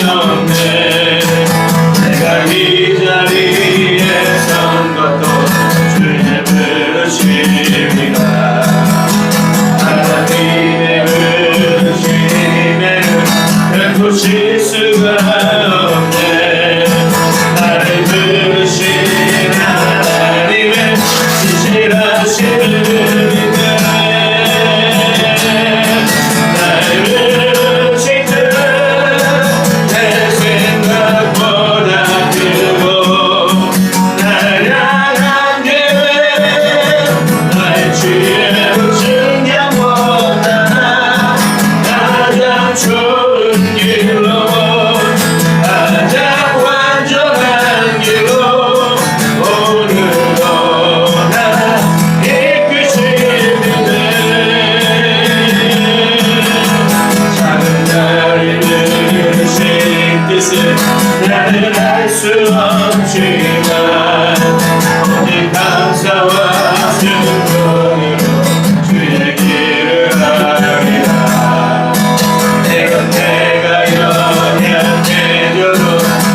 없네. 내가 이 자리에 선 것도 주의 부르심이라. 하나님의 부르심에 결코 질 수가 없네. 나를 부르신 하나님의 진실하심을 믿네. 나를 부르신 그 내 생각보다 크고 날 향한 계획 나의 지혜로 증량보다 가장 좋은 길로 가장 완전한 길로 오늘도 나 이끄시는데 작은 나를 부르신 뜻은 나는 알 수 없지만 오직 감사와 순종으로 주의 길을 가리라. 내가 연약해져도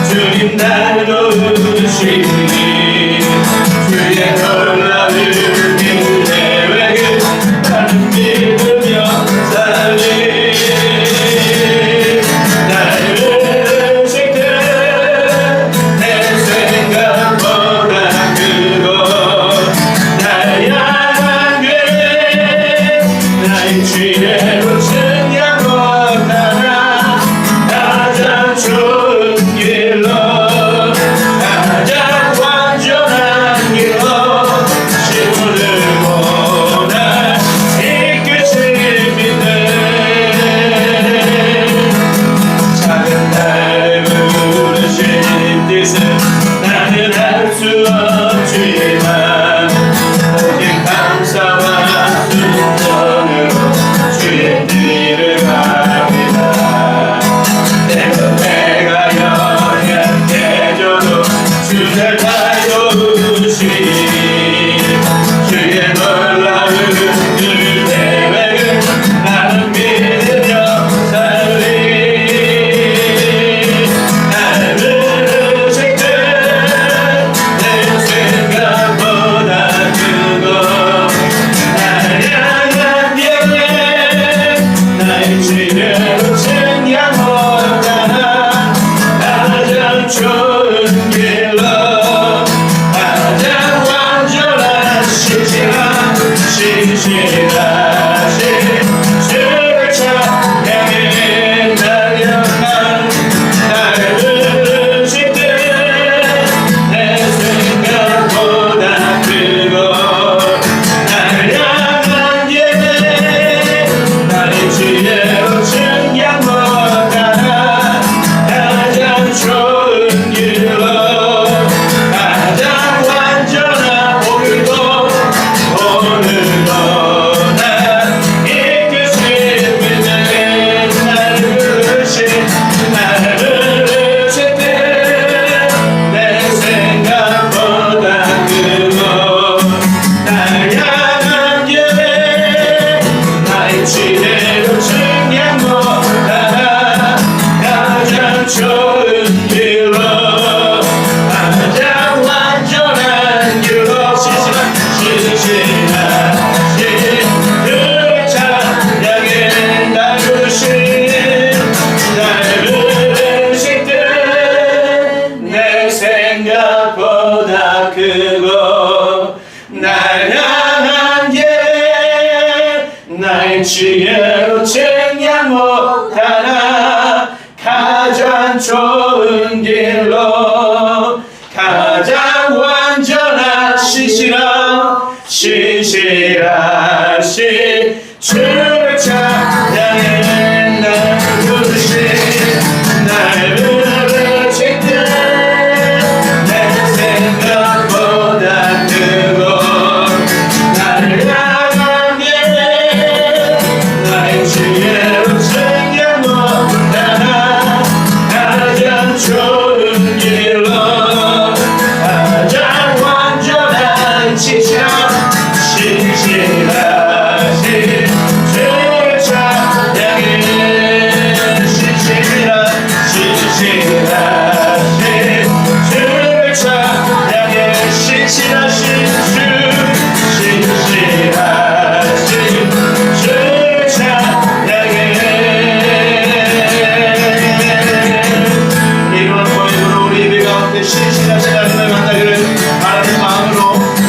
주님 날 도우시니 주의 놀라운 계획을 나는 믿으며 살리. 나를 부르신 그 내 생각보다 크고 날 향한 계획 나의 지혜로 증량하고 가장 좋은 길로 가장 완전한 길로 심으르고 날 이끄시는데 작은 나를 부르신 뜻은 나는 알 수 없지만 오직 감사와 순종으로 주의 뜻을 가리라. 내가 연약해져도 주를 다 도우시니 주의 놀라운 그 계획을 나는 믿으며 살리. 나를 부르신 그 내 생각보다 크고 날 향한 계획 나의 지혜로 증량보다 가장 좋은 길로 가장 완전한 신실하신 주를 찬양해 달려간 나를 부르신 그 내 생각보다 크고 날 향한 계획 나의 지혜로 증량보다 가장 좋은 길로 가장 완전한 오늘도 날 이끄시는 나를 부르신 내 생각보다 크고 날 향한 계획 나의 지혜로 증량보다 가장 좋은 길로 가장 완전한 길로 신실하신 주를 찬양해 날 부르신 내 생각보다 크고 날 향한 계획 나의 지혜로 증량 못하나 가장 좋은 길로 가장 완전한 신실하신 주를 찬양해 날 부르신 내 생각보다 크고 날 향한 계획 나의 지혜로 증량 못하나 가장 좋은 길로 가장 완전한 신실하신 주를 찬양해 신실하신 주를 찬양해 이런 고백으로 우리 예배 가운데 신실하신 하나님을 만나기를 바라는 마음으로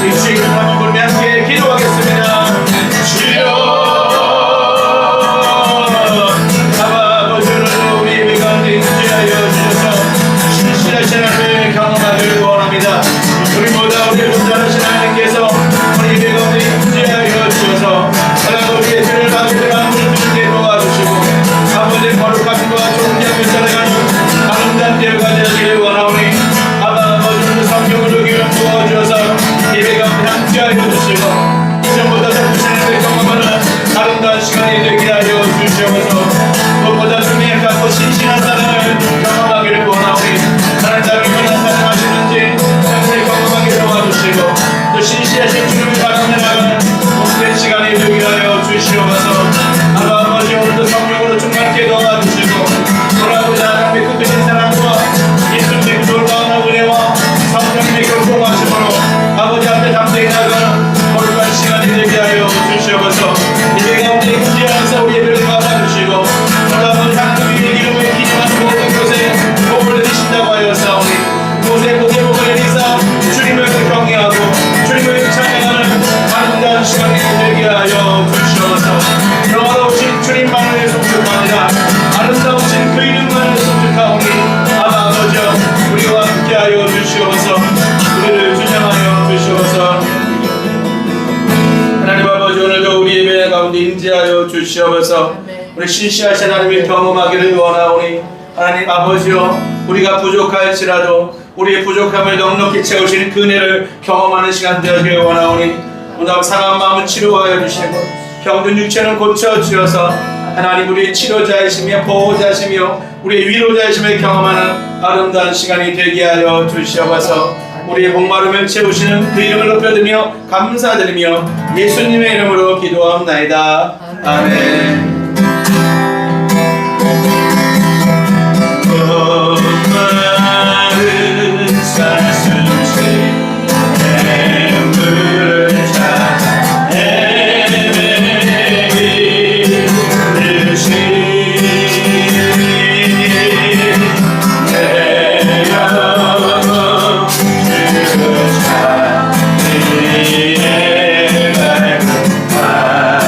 이 주의 기쁨을 부르며 함께 기도하겠습니다. 주여 아버지 오늘도 우리 예배 가운데 인도하여 주셔서 신실하신 하나님을 경험하기를 원합니다. 우리보다 우리를 잘하신 하나님께서 우리 예배 가운데 인도하여 주셔서 우리의 죄를 받을 마음으로 주님께 도와주시고 아버지의 거룩함과 존귀함을 살아가는 아름다운 때를 가져가기를 원하오니 아버지는 성경으로 기름 부어주어서 예배 가운데 함께하여 주시고 이전보다 더 부신을 경험하는 아름다운 시간이 되게 하여 주시옵소서. 무엇보다 주님의 갖고 신실한 사랑을 경험하기를 원하오니 하나님 나를 얼마나 사랑하시는지 평생 경험하기를 도와주시고 또 신실하신 주님을 바라며 나가는 복된 시간이 되게 하여 주시옵소서. 아버지 오늘도 성령으로 충만케 도와주시고 돌아보자 하나님의 크신 사랑과 예수님의 놀라운 은혜와 성령님의 교통하심으로 아버지 앞에 담대히 나가는 거룩한 시간이 되게 하여 주시옵소서. 예배 가운데 임재하면서 우리 예배를 받아주시고 아버지 하나님의 이름을 기념하는 모든 곳에 복을 내리신다고 하였사오니 곳에 복을 내리사 주님을 경외하고 주님을 찬양하는 아름다운 시간이 되게 하여 주시옵소서. 영화로우신 주님만을 송축합니다. 아름다우신 그 이름만을 송축하오니 아버지여 우리와 함께하여 주시옵소서. 우리를 주장하여 주시옵소서. 하나님 아버지 오늘도 우리 예배 가운데 임재하여 주시옵소서. 우리 신실하신 하나님을 경험하기를 원하오니 하나님 아버지여 우리가 부족할지라도 우리의 부족함을 넉넉히 채우시는 그 은혜를 경험하는 시간 되기를 원하오니 오늘 상한 마음을 치료하여 주시고 병든 육체는 고쳐주셔서 하나님 우리의 치료자이시며 보호자이시며 우리의 위로자이심을 경험하는 아름다운 시간이 되게 하여 주시옵소서. 우리의 목마름을 채우시는 그 이름을 높여드리며 감사드리며 예수님의 이름으로 기도합나이다. 아멘. 목마른 사슴새 물을 찾아 헤매듯이 내 영혼 주를 찾기에 밝은 바다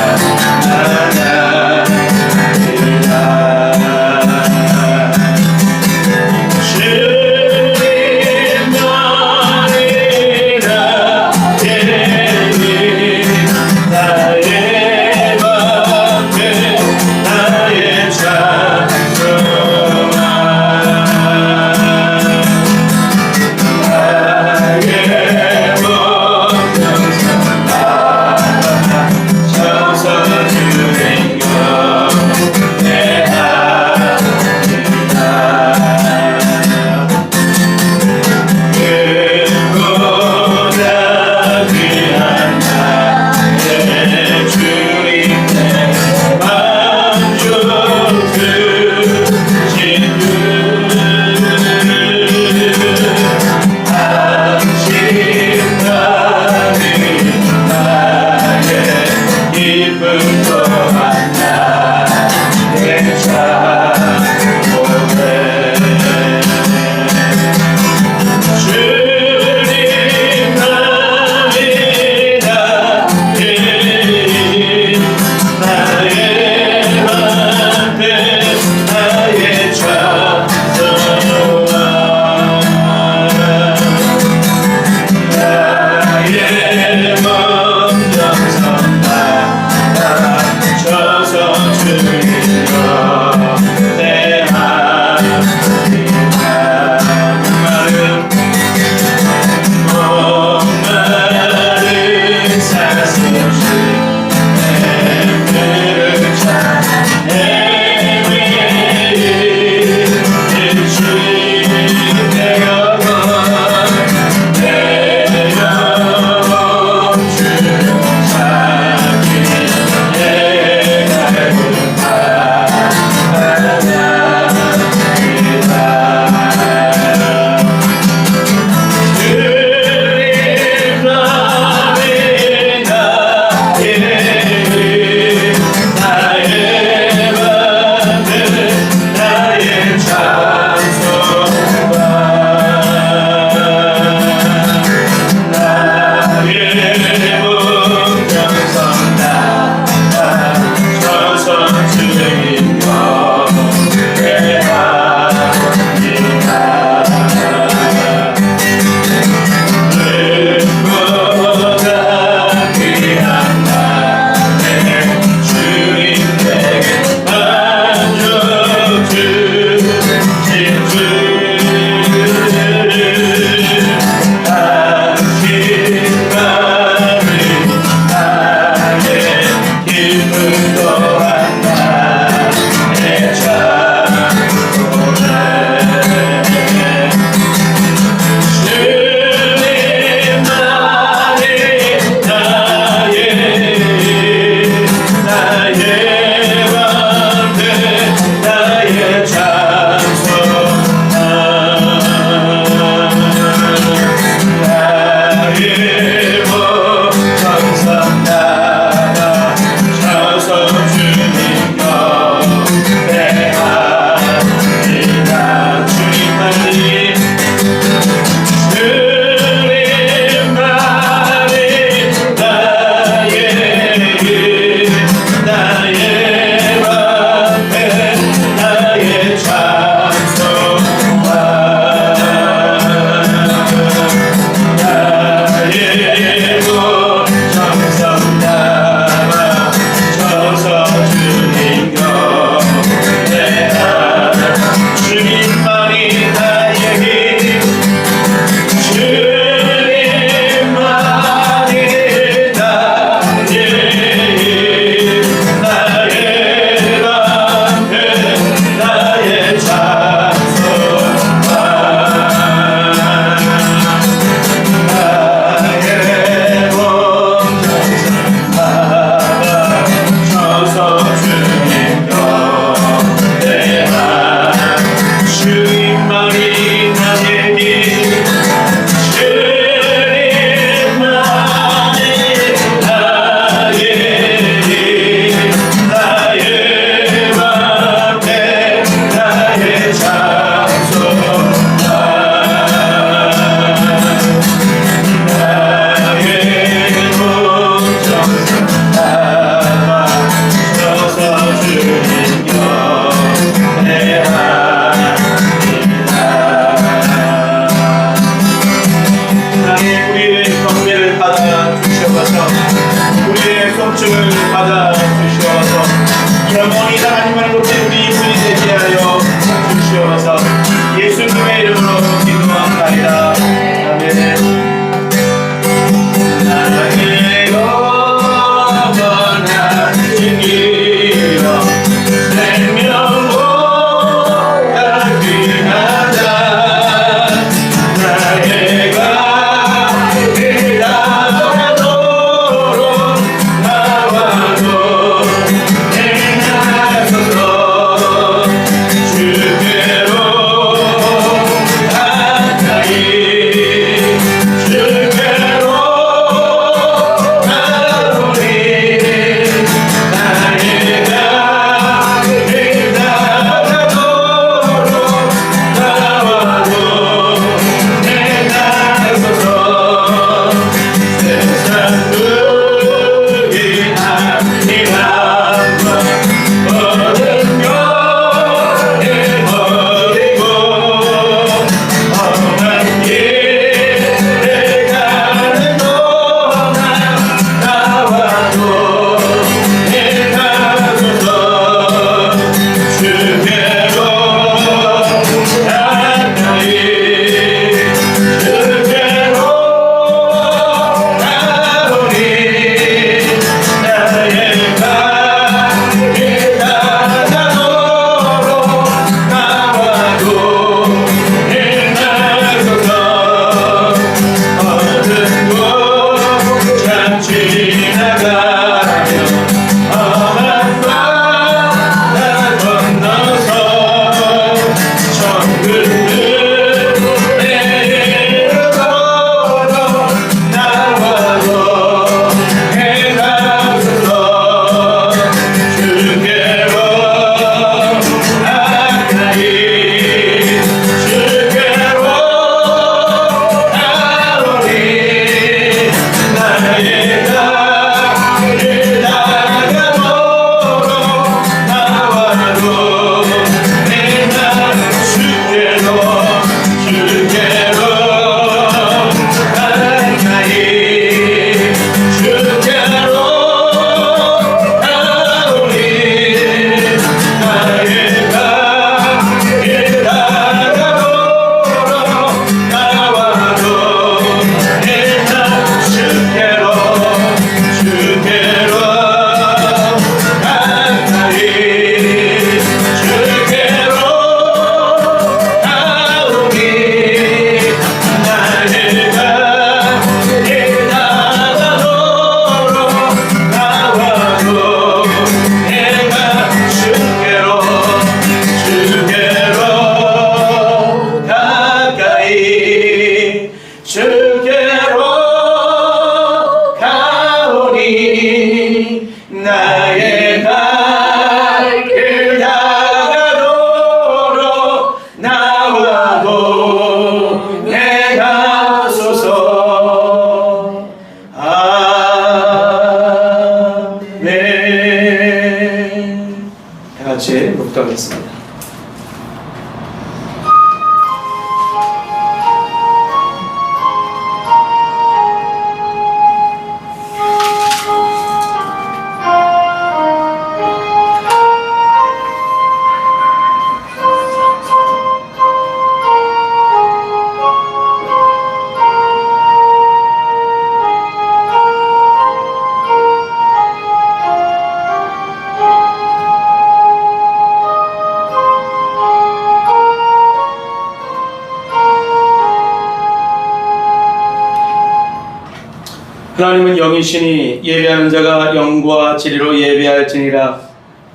하나님은 영이시니 예배하는 자가 영과 진리로 예배할지니라.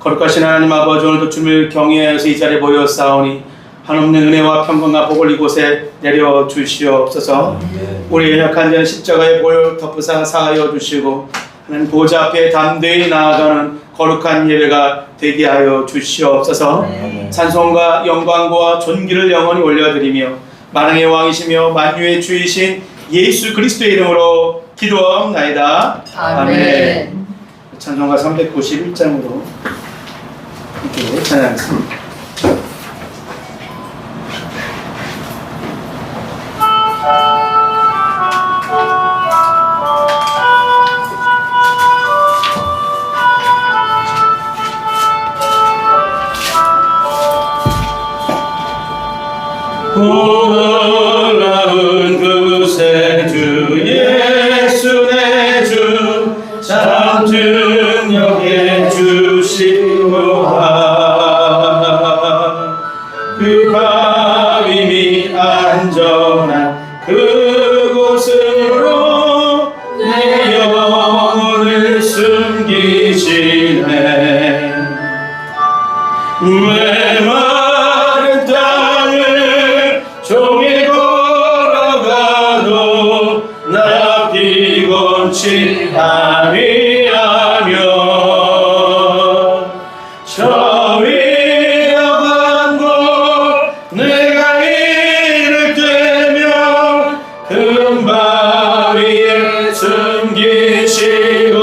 거룩하신 하나님 아버지, 오늘도 주님을 경외하여서 이 자리에 모였사오니 한없는 은혜와 평강과 복을 이곳에 내려 주시옵소서. 우리 연약한 자는 십자가의 보혈 덮으사 사하여 주시고 하나님 보좌 앞에 담대히 나아가는 거룩한 예배가 되게 하여 주시옵소서. 찬송과 영광과 존귀를 영원히 올려드리며 만왕의 왕이시며 만유의 주이신 예수 그리스도의 이름으로 기도하옵나이다. 아멘. 찬송가 391장으로 함께 찬양하겠습니다. 놀라운 그새 주 예수 내 주 참 증명해 주시고하 그 바위미 안전한 그곳으로 내 영혼을 숨기시네. 메마른 땅을 종일 걸어가도 나 피곤치 아니하며 저 위험한 곳 내가 이를 때며 금바위에 숨기시고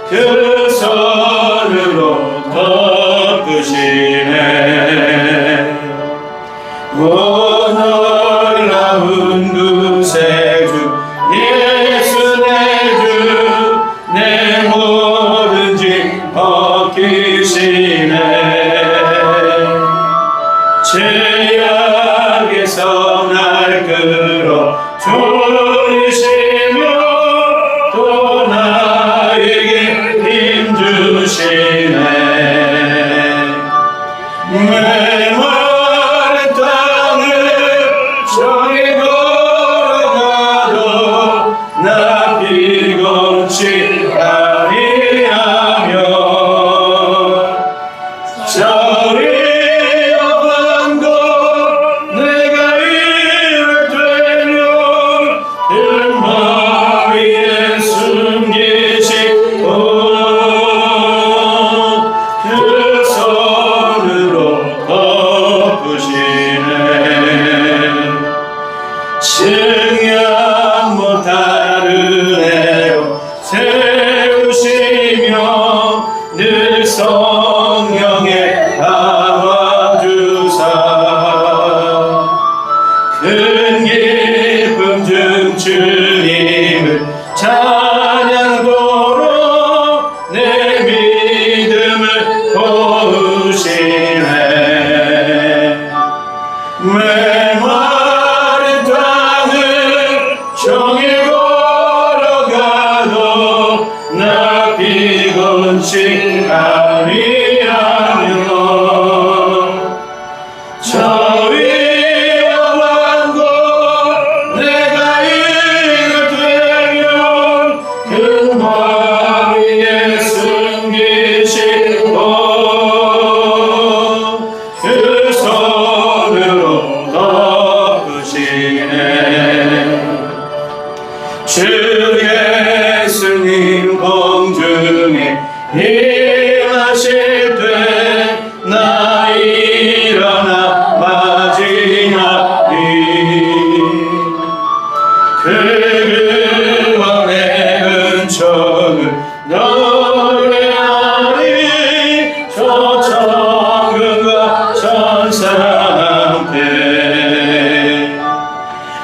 그 손으로 덮으시네. 놀라운 그새 주 예수 내 주 내 모든 짐 벗기시네. 죄악에서 날 끌어 주시며 또 나에게 힘 주시네. 메마른 땅을 종일 걸어가도 나 피곤치 아니하며 저 위험한 곳 내가 이를 되면 금바위에 숨기시고 그 손으로 덮으시네. 증량 못하는 애로 세우시며 늘 성령에 담아주사 큰 기쁨 중 주님을 찬양도록 내 믿음을 보시네. 메마른 땅을 종일 걸어가도 나 피곤치 아니하며 저 위험한 곳 내가 이를 되면 큰 바위에 숨기시고 그 손으로 덮으시네. 주 예수님 공중에 임하실 때 나 일어나 맞이하리. 그 구원의 은총을 노래하리. 저 천군과 천사한테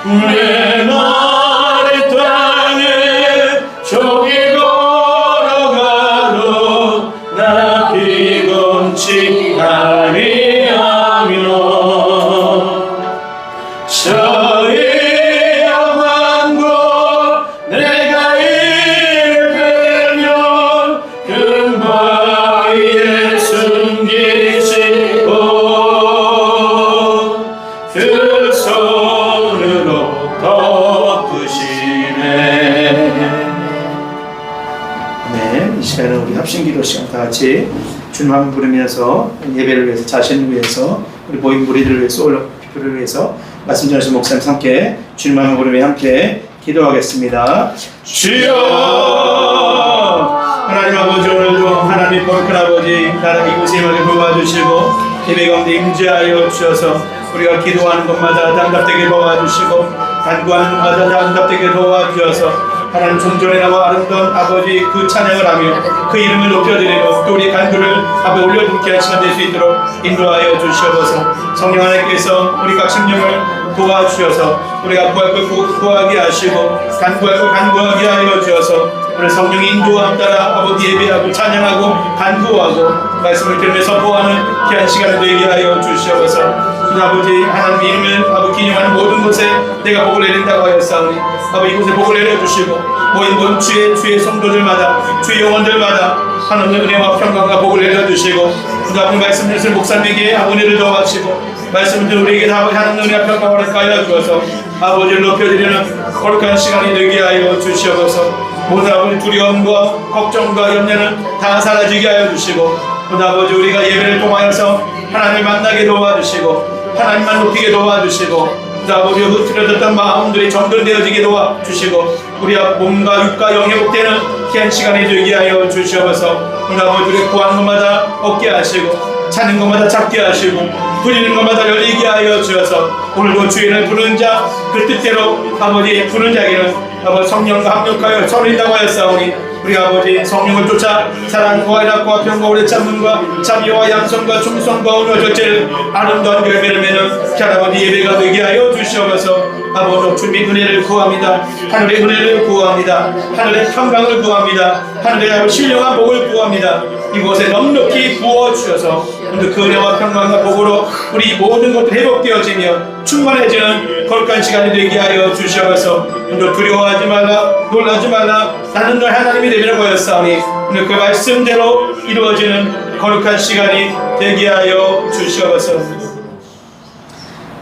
메마른 땅을 종일 걸어가도 나 피곤치 아니하며 저 위험한 곳 내가 이를 되면 금바위에 숨기시고 그 손으로 합심기도 시간 다 같이 주님 한번 부르면서 예배를 위해서, 자신을 위해서, 우리 모인 무리들을 위해서, 올로를 위해서 말씀 전하신 목사님 함께 주님 한번 부르며 함께 기도하겠습니다. 주여 하나님 아버지, 오늘도 하나님 거룩한 아버지 나라 이곳에 임하게 도와주시고 예배 가운데 임재하여 주셔서 우리가 기도하는 것마다 답답되게 도와주시고 간구하는 것마다 답답되게 도와주셔서 하나님 종전에 나와 아름다운 아버지 그 찬양을 하며 그 이름을 높여드리고 또 우리 간구를 앞에 올려드리게 할 시간 될 수 있도록 인도하여 주시옵소서. 성령 하나님께서 우리 각 심령을 도와주셔서 우리가 구할 걸 구하게 하시고 간구할 걸 간구하게 하여 주셔서 오늘 성령의 인도함 따라 아버지 예배하고 찬양하고 간구하고 말씀을 들으며 선포하는 귀한 시간을 되게 하여 주시옵소서. 아버지 하나님의 이름을 아버지 기념하는 모든 곳에 내가 복을 내린다고 하였사오니 아버지 이곳에 복을 내려주시고 모인 주의 성도들마다 주의 영혼들마다 하나님의 은혜와 평강과 복을 내려주시고 아버지 말씀 주신 목사님에게 은혜를 더하시고 말씀을 듣는 우리에게 하나님의 은혜와 평강을 가하여 주어서 아버지를 높여드리는 거룩한 시간이 되게 하여 주시옵소서. 모든 아버지 두려움과 걱정과 염려는 다 사라지게 하여 주시고 모든 아버지 우리가 예배를 통하여서 하나님을 만나게 도와주시고 하나님만 높이게 도와주시고 아버지 흐트러졌던 마음들이 정돈되어지게 도와주시고 우리 몸과 육과 영 회복되는 귀한 시간이 되게 하여 주시옵소서. 우리 아버지 우리 구하는 것마다 얻게 하시고 찾는 것마다 찾게 하시고 부리는 것마다 열리게 하여 주셔서 오늘도 주인을 부르는 자 그 뜻대로 아버지 부르는 자에게는 아버지 성령과 합력하여 서린다고 하였사오니 우리 아버지 성령을 쫓아 사랑과 희락과 평과 오래 참음과 자비와 양성과 충성과 온유와 절제를 아름다운 열매를 맺는 귀한 아버지 예배가 되게 하여 주시옵소서. 아버지 주님의 은혜를 구합니다. 하늘의 은혜를 구합니다. 하늘의 평강을 구합니다. 하늘의 신령한 복을 구합니다. 이곳에 넉넉히 부어주셔서 오늘 그 은혜와 평강과 복으로 우리 모든 것들 회복되어지며 충만해지는 거룩한 시간이 되게 하여 주시옵소서. 오늘 두려워하지 말라 놀라지 말라 나는 너의 하나님이 되리라고 하였사오니 오늘 그 말씀대로 이루어지는 거룩한 시간이 되게 하여 주시옵소서.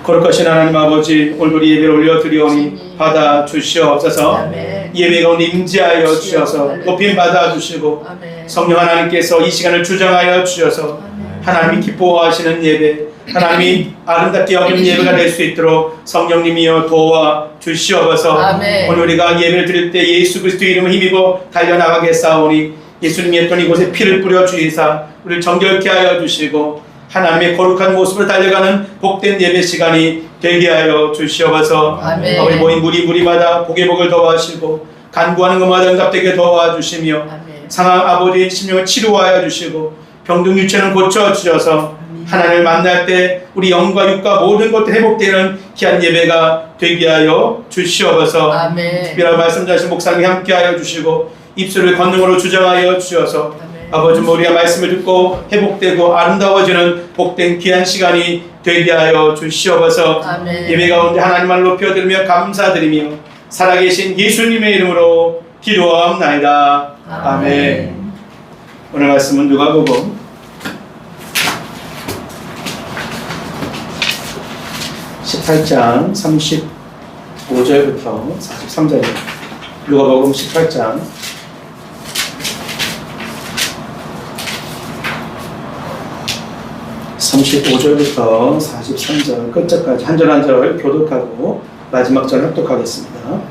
거룩하신 하나님 아버지 오늘 예배를 올려드리오니 받아 주시옵소서. 예배 가운데 임재하여 주셔서 높임 받아 주시고 성령 하나님께서 이 시간을 주장하여 주셔서 하나님이 기뻐하시는 예배 하나님이 아름답게 여기는 예배가 될 수 있도록 성령님이여 도와 주시옵소서. 오늘 우리가 예배를 드릴 때 예수 그리스도의 이름을 힘입어 달려나가겠사오니 예수님이 했던 이곳에 피를 뿌려 주이사 우리를 정결케 하여 주시고 하나님의 거룩한 모습으로 달려가는 복된 예배 시간이 되게 하여 주시옵소서. 우리 모인 무리마다 복의 복을 더하시고 간구하는 것마다 응답되게 도와주시며 상한 아버지 심령을 치료하여 주시고 병든 육체는 고쳐주셔서 하나님을 만날 때 우리 영과 육과 모든 것들 회복되는 귀한 예배가 되게 하여 주시옵소서. 특별한 말씀 자신 목사님이 함께 하여 주시고 입술을 권능으로 주장하여 주셔서 아버지 우리가 말씀을 듣고 회복되고 아름다워지는 복된 귀한 시간이 되게 하여 주시옵소서. 예배 가운데 하나님을 높여드리며 감사드리며 살아계신 예수님의 이름으로 기도하옵나이다. 아멘. 오늘 말씀은 누가복음 18장 35절부터 43절입니다. 누가복음 18장 35절부터 43절 끝절까지 한 절 한 절 교독하고 마지막 절 합독하겠습니다.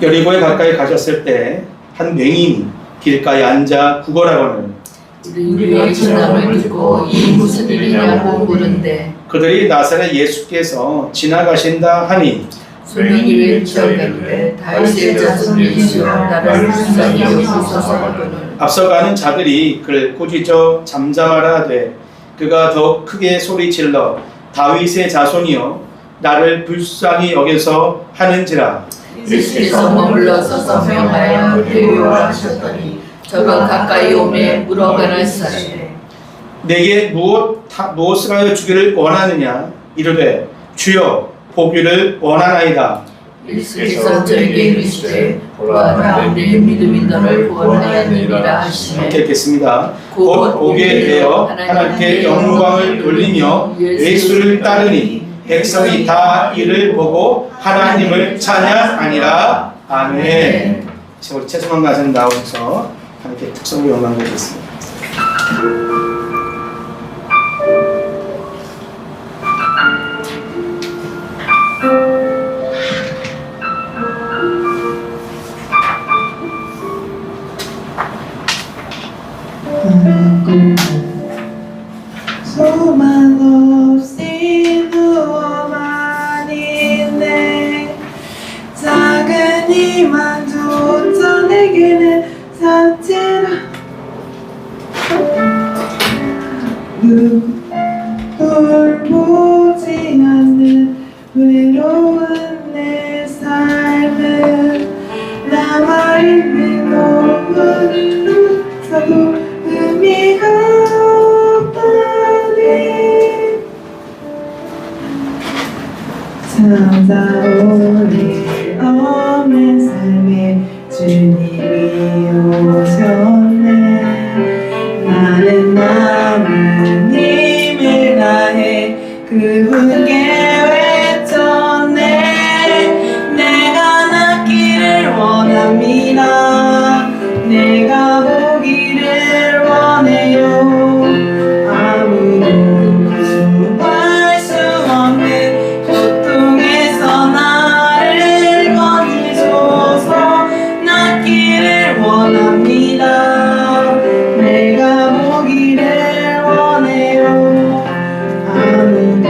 여리고에 가까이 가셨을 때 한 맹인이 길가에 앉아 구걸하고는 우리의 전함을 듣고 이 무슨 일이냐고 물은데 그들이 나사렛 예수께서 지나가신다 하니 소명이 외쳐가되 다윗의 자손 예수여 나를 불쌍히 여기소서 하거늘 앞서가는 자들이 그를 꾸짖어 잠잠하라 하되 그가 더욱 크게 소리질러 다윗의 자손이여 나를 불쌍히 여겨서 하는지라. 예수께서 머물러서 명하여 대요를 하셨더니 저가 가까이 오매 물어가라사대 내게 무엇을 하여 주기를 원하느냐 이르되 주여 보기를 원하나이다. 예수께서 저에게 이르시되 보아라 내 믿음이 너를 구원하였느니라 하시매 함께 읽겠습니다. 곧 보게 되어 하나님께 영광을 돌리며 예수를 따르니 백성이 다 이를 보고 하나님을 찬양하니라. 아멘. 우리 최승원 가수님 나오셔서 하나님께 특성을 영광을 드렸습니다. 소망 없이 누워만 있네. 작은 희망조차 내게는 사치라. 누굴 보지 않는 외로운 내 삶은 남아있는 노을로서도 의미가 없다네. 찾아올 일 없는 삶에 주님이 오셨네. 나는 남은 힘을 다해 그분께 외쳤네. 내가 낫기를 원합니다. 내가 보기를 원해요. 아무도 구할 수 없는 고통에서 나를 건지소서. 낫기를 원합니다. 내가 보기를 원해요. 아무도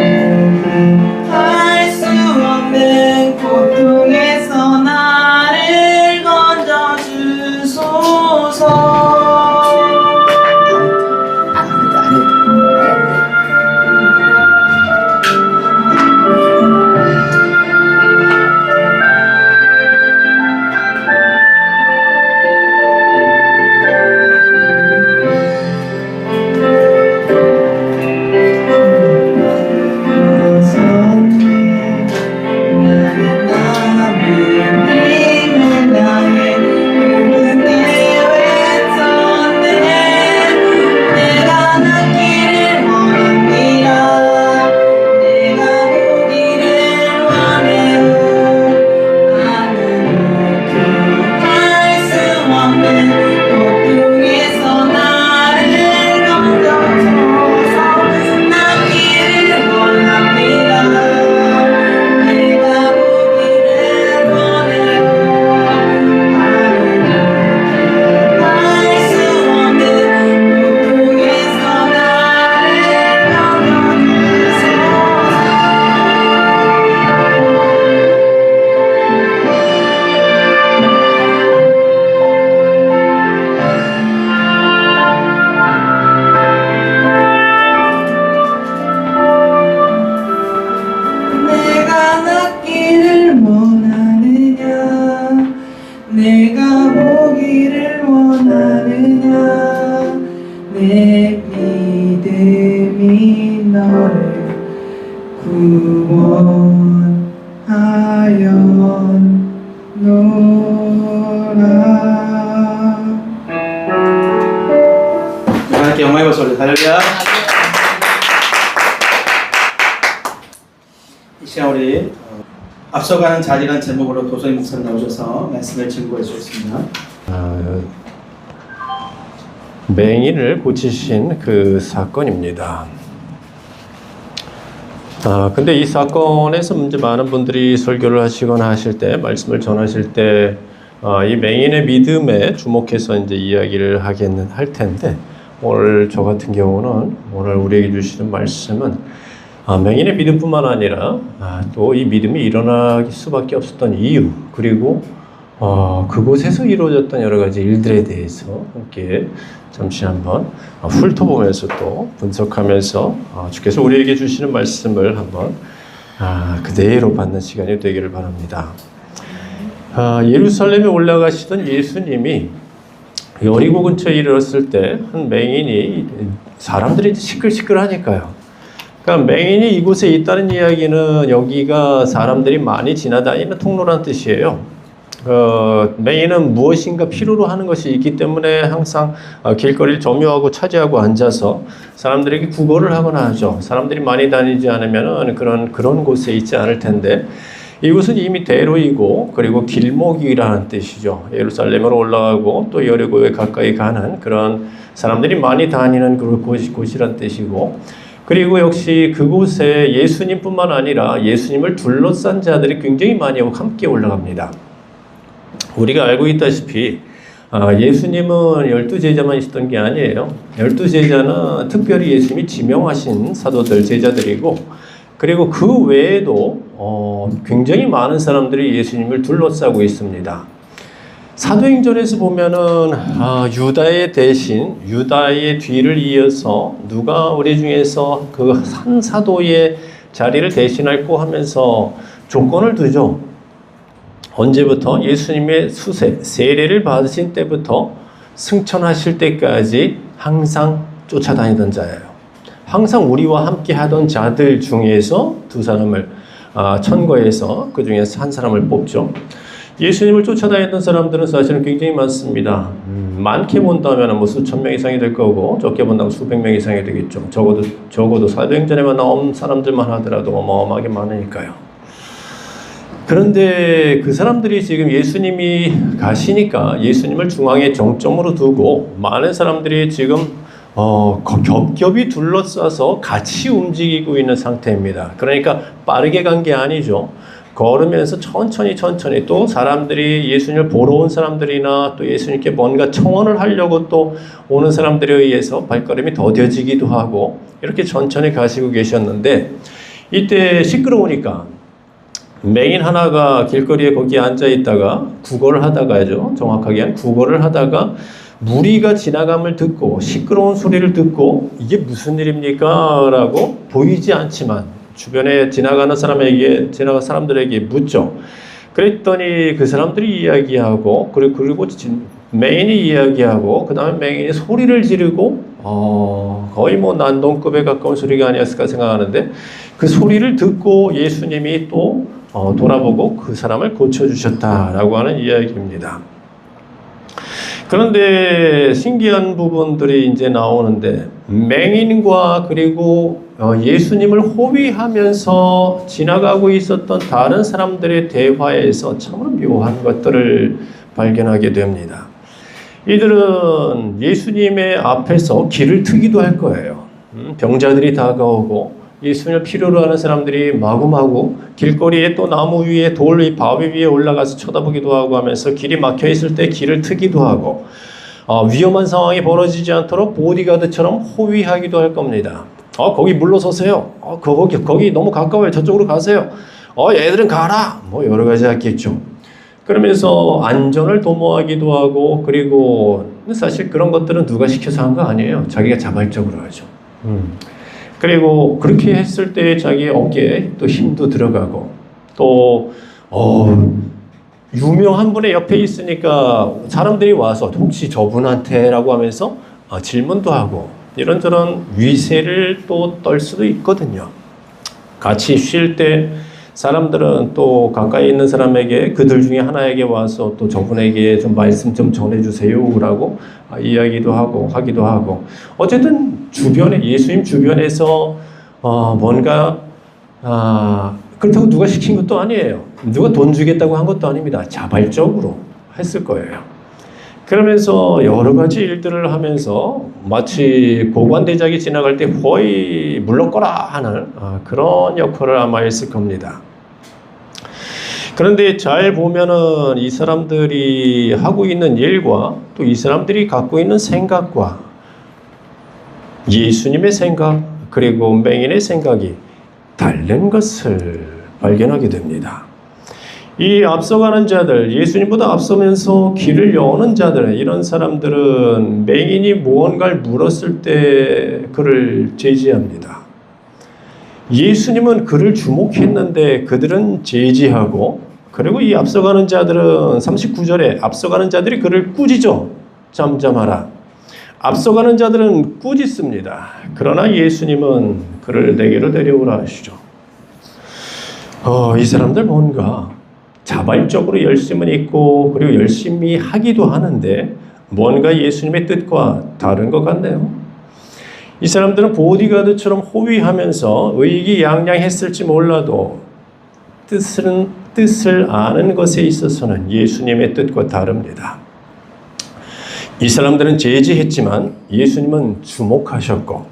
할 수 없는 고통에서 나를 건져주소서. 아무도 안 해도 나는 남은 힘을 다해 그분께 외쳤네. 내가 낫기를 원합니다. 내가 보기를 원해요. 아무도 할 수 없는 고통에서 나를 건져줘서. 낫기를 원합니다. 내가 보기를 원해요. 아무도 할 수 없는 고통에서 나를 건져주소서. 내가 낫기를 원하느냐. 내가 보기를 원하느냐. 내 믿음이 너를 구원하였노라. 하나님께 영광의 박수 올려 할렐루야. 이 시간 우리 앞서가는 자리라는 제목으로 도소희 목사님 나오셔서 말씀을 증거해 주셨습니다. 맹인을 고치신 그 사건입니다. 근데 이 사건에서 이제 많은 분들이 설교를 하시거나 하실 때, 말씀을 전하실 때, 이 맹인의 믿음에 주목해서 이제 이야기를 할 텐데, 오늘 저 같은 경우는 오늘 우리에게 주시는 말씀은 맹인의 믿음뿐만 아니라 또 이 믿음이 일어날 수밖에 없었던 이유, 그리고 그곳에서 이루어졌던 여러 가지 일들에 대해서 함께 잠시 한번 훑어보면서 또 분석하면서 주께서 우리에게 주시는 말씀을 한번 그대로 받는 시간이 되기를 바랍니다. 예루살렘에 올라가시던 예수님이 여리고 근처에 이르렀을 때 한 맹인이, 사람들이 시끌시끌하니까요. 그러니까 맹인이 이곳에 있다는 이야기는 여기가 사람들이 많이 지나다니는 통로란 뜻이에요. 맹인은 무엇인가 필요로 하는 것이 있기 때문에 항상 길거리를 점유하고 차지하고 앉아서 사람들에게 구걸을 하거나 하죠. 사람들이 많이 다니지 않으면 그런 곳에 있지 않을 텐데, 이곳은 이미 대로이고 그리고 길목이라는 뜻이죠. 예루살렘으로 올라가고 또 여리고에 가까이 가는 그런 사람들이 많이 다니는 그런 곳이란 뜻이고, 그리고 역시 그곳에 예수님뿐만 아니라 예수님을 둘러싼 자들이 굉장히 많이 함께 올라갑니다. 우리가 알고 있다시피 예수님은 12제자만 있었던 게 아니에요. 12제자는 특별히 예수님이 지명하신 사도들, 제자들이고, 그리고 그 외에도 굉장히 많은 사람들이 예수님을 둘러싸고 있습니다. 사도행전에서 보면은 유다의 대신 유다의 뒤를 이어서 누가 우리 중에서 그 한 사도의 자리를 대신할고 하면서 조건을 두죠. 언제부터? 예수님의 수세, 세례를 받으신 때부터 승천하실 때까지 항상 쫓아다니던 자예요. 항상 우리와 함께 하던 자들 중에서 두 사람을 천거해서 그 중에서 한 사람을 뽑죠. 예수님을 쫓아다녔던 사람들은 사실은 굉장히 많습니다. 많게 본다면 뭐 수천 명 이상이 될 거고, 적게 본다면 수백 명 이상이 되겠죠. 적어도 사도행전에만 나온 사람들만 하더라도 어마어마하게 많으니까요. 그런데 그 사람들이 지금 예수님이 가시니까 예수님을 중앙에 정점으로 두고 많은 사람들이 지금 겹겹이 둘러싸서 같이 움직이고 있는 상태입니다. 그러니까 빠르게 간 게 아니죠. 걸으면서 천천히 또 사람들이 예수님을 보러 온 사람들이나 또 예수님께 뭔가 청원을 하려고 또 오는 사람들에 의해서 발걸음이 더뎌지기도 하고 이렇게 천천히 가시고 계셨는데, 이때 시끄러우니까 맹인 하나가 길거리에 거기 앉아 있다가 구걸을 하다가죠. 정확하게 구걸을 하다가 무리가 지나감을 듣고 시끄러운 소리를 듣고 이게 무슨 일입니까? 라고 보이지 않지만 주변에 지나가는 사람들에게 묻죠. 그랬더니 그 사람들이 이야기하고 그리고 맹인이 이야기하고 그 다음에 맹인이 소리를 지르고 거의 뭐 난동급에 가까운 소리가 아니었을까 생각하는데, 그 소리를 듣고 예수님이 또 돌아보고 그 사람을 고쳐주셨다라고 하는 이야기입니다. 그런데 신기한 부분들이 이제 나오는데, 맹인과 그리고 예수님을 호위하면서 지나가고 있었던 다른 사람들의 대화에서 참으로 묘한 것들을 발견하게 됩니다. 이들은 예수님의 앞에서 길을 트기도 할 거예요. 병자들이 다가오고 예수님을 필요로 하는 사람들이 마구마구 길거리에 또 나무 위에 돌 바위 위에 올라가서 쳐다보기도 하고 하면서 길이 막혀 있을 때 길을 트기도 하고 위험한 상황이 벌어지지 않도록 보디가드처럼 호위하기도 할 겁니다. 거기 물러서세요. 거기 너무 가까워요. 저쪽으로 가세요. 얘들은 가라. 뭐 여러 가지 하겠죠. 그러면서 안전을 도모하기도 하고, 그리고 사실 그런 것들은 누가 시켜서 한 거 아니에요. 자기가 자발적으로 하죠. 그리고 그렇게 했을 때 자기의 어깨에 또 힘도 들어가고, 또 유명한 분의 옆에 있으니까 사람들이 와서 혹시 저분한테라고 하면서 질문도 하고 이런저런 위세를 또 떨 수도 있거든요. 같이 쉴 때 사람들은 또 가까이 있는 사람에게, 그들 중에 하나에게 와서 또 저분에게 좀 말씀 좀 전해주세요라고 이야기도 하기도 하고, 어쨌든 예수님 주변에서 뭔가 그렇다고 누가 시킨 것도 아니에요. 누가 돈 주겠다고 한 것도 아닙니다. 자발적으로 했을 거예요. 그러면서 여러 가지 일들을 하면서 마치 고관대작이 지나갈 때 거의 물러거라 하는 그런 역할을 아마 했을 겁니다. 그런데 잘 보면은 이 사람들이 하고 있는 일과 또 이 사람들이 갖고 있는 생각과 예수님의 생각 그리고 맹인의 생각이 다른 것을 발견하게 됩니다. 이 앞서가는 자들, 예수님보다 앞서면서 길을 여는 자들, 이런 사람들은 맹인이 무언가를 물었을 때 그를 제지합니다. 예수님은 그를 주목했는데 그들은 제지하고, 그리고 이 앞서가는 자들은 39절에 앞서가는 자들이 그를 꾸짖어 잠잠하라. 앞서가는 자들은 꾸짖습니다. 그러나 예수님은 그를 내게로 데려오라 하시죠. 이 사람들 뭔가 자발적으로 열심은 있고 그리고 열심히 하기도 하는데 뭔가 예수님의 뜻과 다른 것 같네요. 이 사람들은 보디가드처럼 호위하면서 의기양양했을지 몰라도 뜻을 아는 것에 있어서는 예수님의 뜻과 다릅니다. 이 사람들은 제지했지만 예수님은 주목하셨고,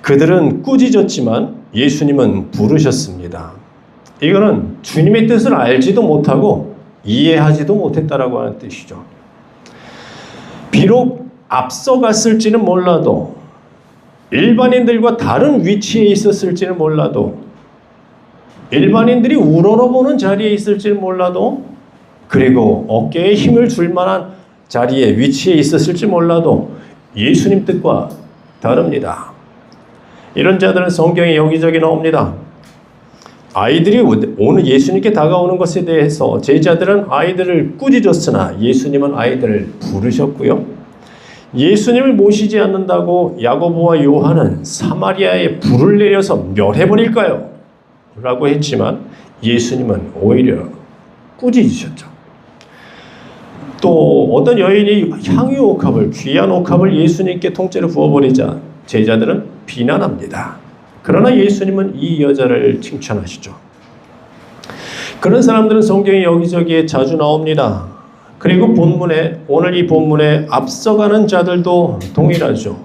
그들은 꾸짖었지만 예수님은 부르셨습니다. 이거는 주님의 뜻을 알지도 못하고 이해하지도 못했다라고 하는 뜻이죠. 비록 앞서갔을지는 몰라도, 일반인들과 다른 위치에 있었을지는 몰라도, 일반인들이 우러러보는 자리에 있을지는 몰라도, 그리고 어깨에 힘을 줄 만한 자리에 위치에 있었을지 몰라도 예수님 뜻과 다릅니다. 이런 자들은 성경에 여기저기 나옵니다. 아이들이 오늘 예수님께 다가오는 것에 대해서 제자들은 아이들을 꾸짖었으나 예수님은 아이들을 부르셨고요. 예수님을 모시지 않는다고 야고보와 요한은 사마리아에 불을 내려서 멸해버릴까요? 라고 했지만 예수님은 오히려 꾸짖으셨죠. 또 어떤 여인이 향유 옥합을, 귀한 옥합을 예수님께 통째로 부어버리자 제자들은 비난합니다. 그러나 예수님은 이 여자를 칭찬하시죠. 그런 사람들은 성경에 여기저기에 자주 나옵니다. 그리고 본문에, 오늘 이 본문에 앞서가는 자들도 동일하죠.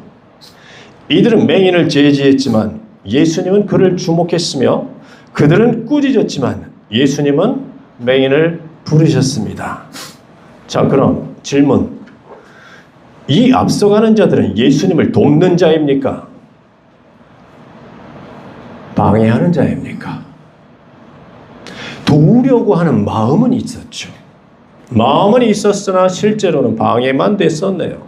이들은 맹인을 제지했지만 예수님은 그를 주목했으며, 그들은 꾸짖었지만 예수님은 맹인을 부르셨습니다. 자, 그럼 질문. 이 앞서가는 자들은 예수님을 돕는 자입니까? 방해하는 자입니까? 도우려고 하는 마음은 있었죠. 마음은 있었으나 실제로는 방해만 됐었네요.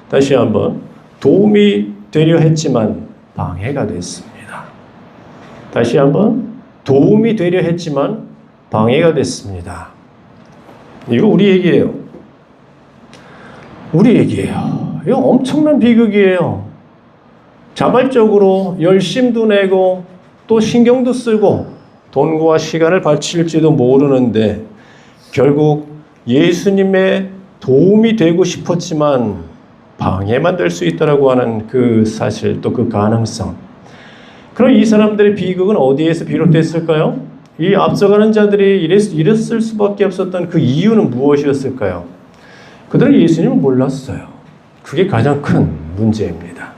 다시 한번, 도움이 되려 했지만 방해가 됐습니다. 다시 한번, 도움이 되려 했지만 방해가 됐습니다. 이거 우리 얘기예요. 우리 얘기예요. 이거 엄청난 비극이에요. 자발적으로 열심도 내고 또 신경도 쓰고 돈과 시간을 바칠지도 모르는데 결국 예수님의 도움이 되고 싶었지만 방해만 될 수 있다라고 하는 그 사실, 또 그 가능성. 그럼 이 사람들의 비극은 어디에서 비롯됐을까요? 이 앞서가는 자들이 이랬을 수밖에 없었던 그 이유는 무엇이었을까요? 그들은 예수님을 몰랐어요. 그게 가장 큰 문제입니다.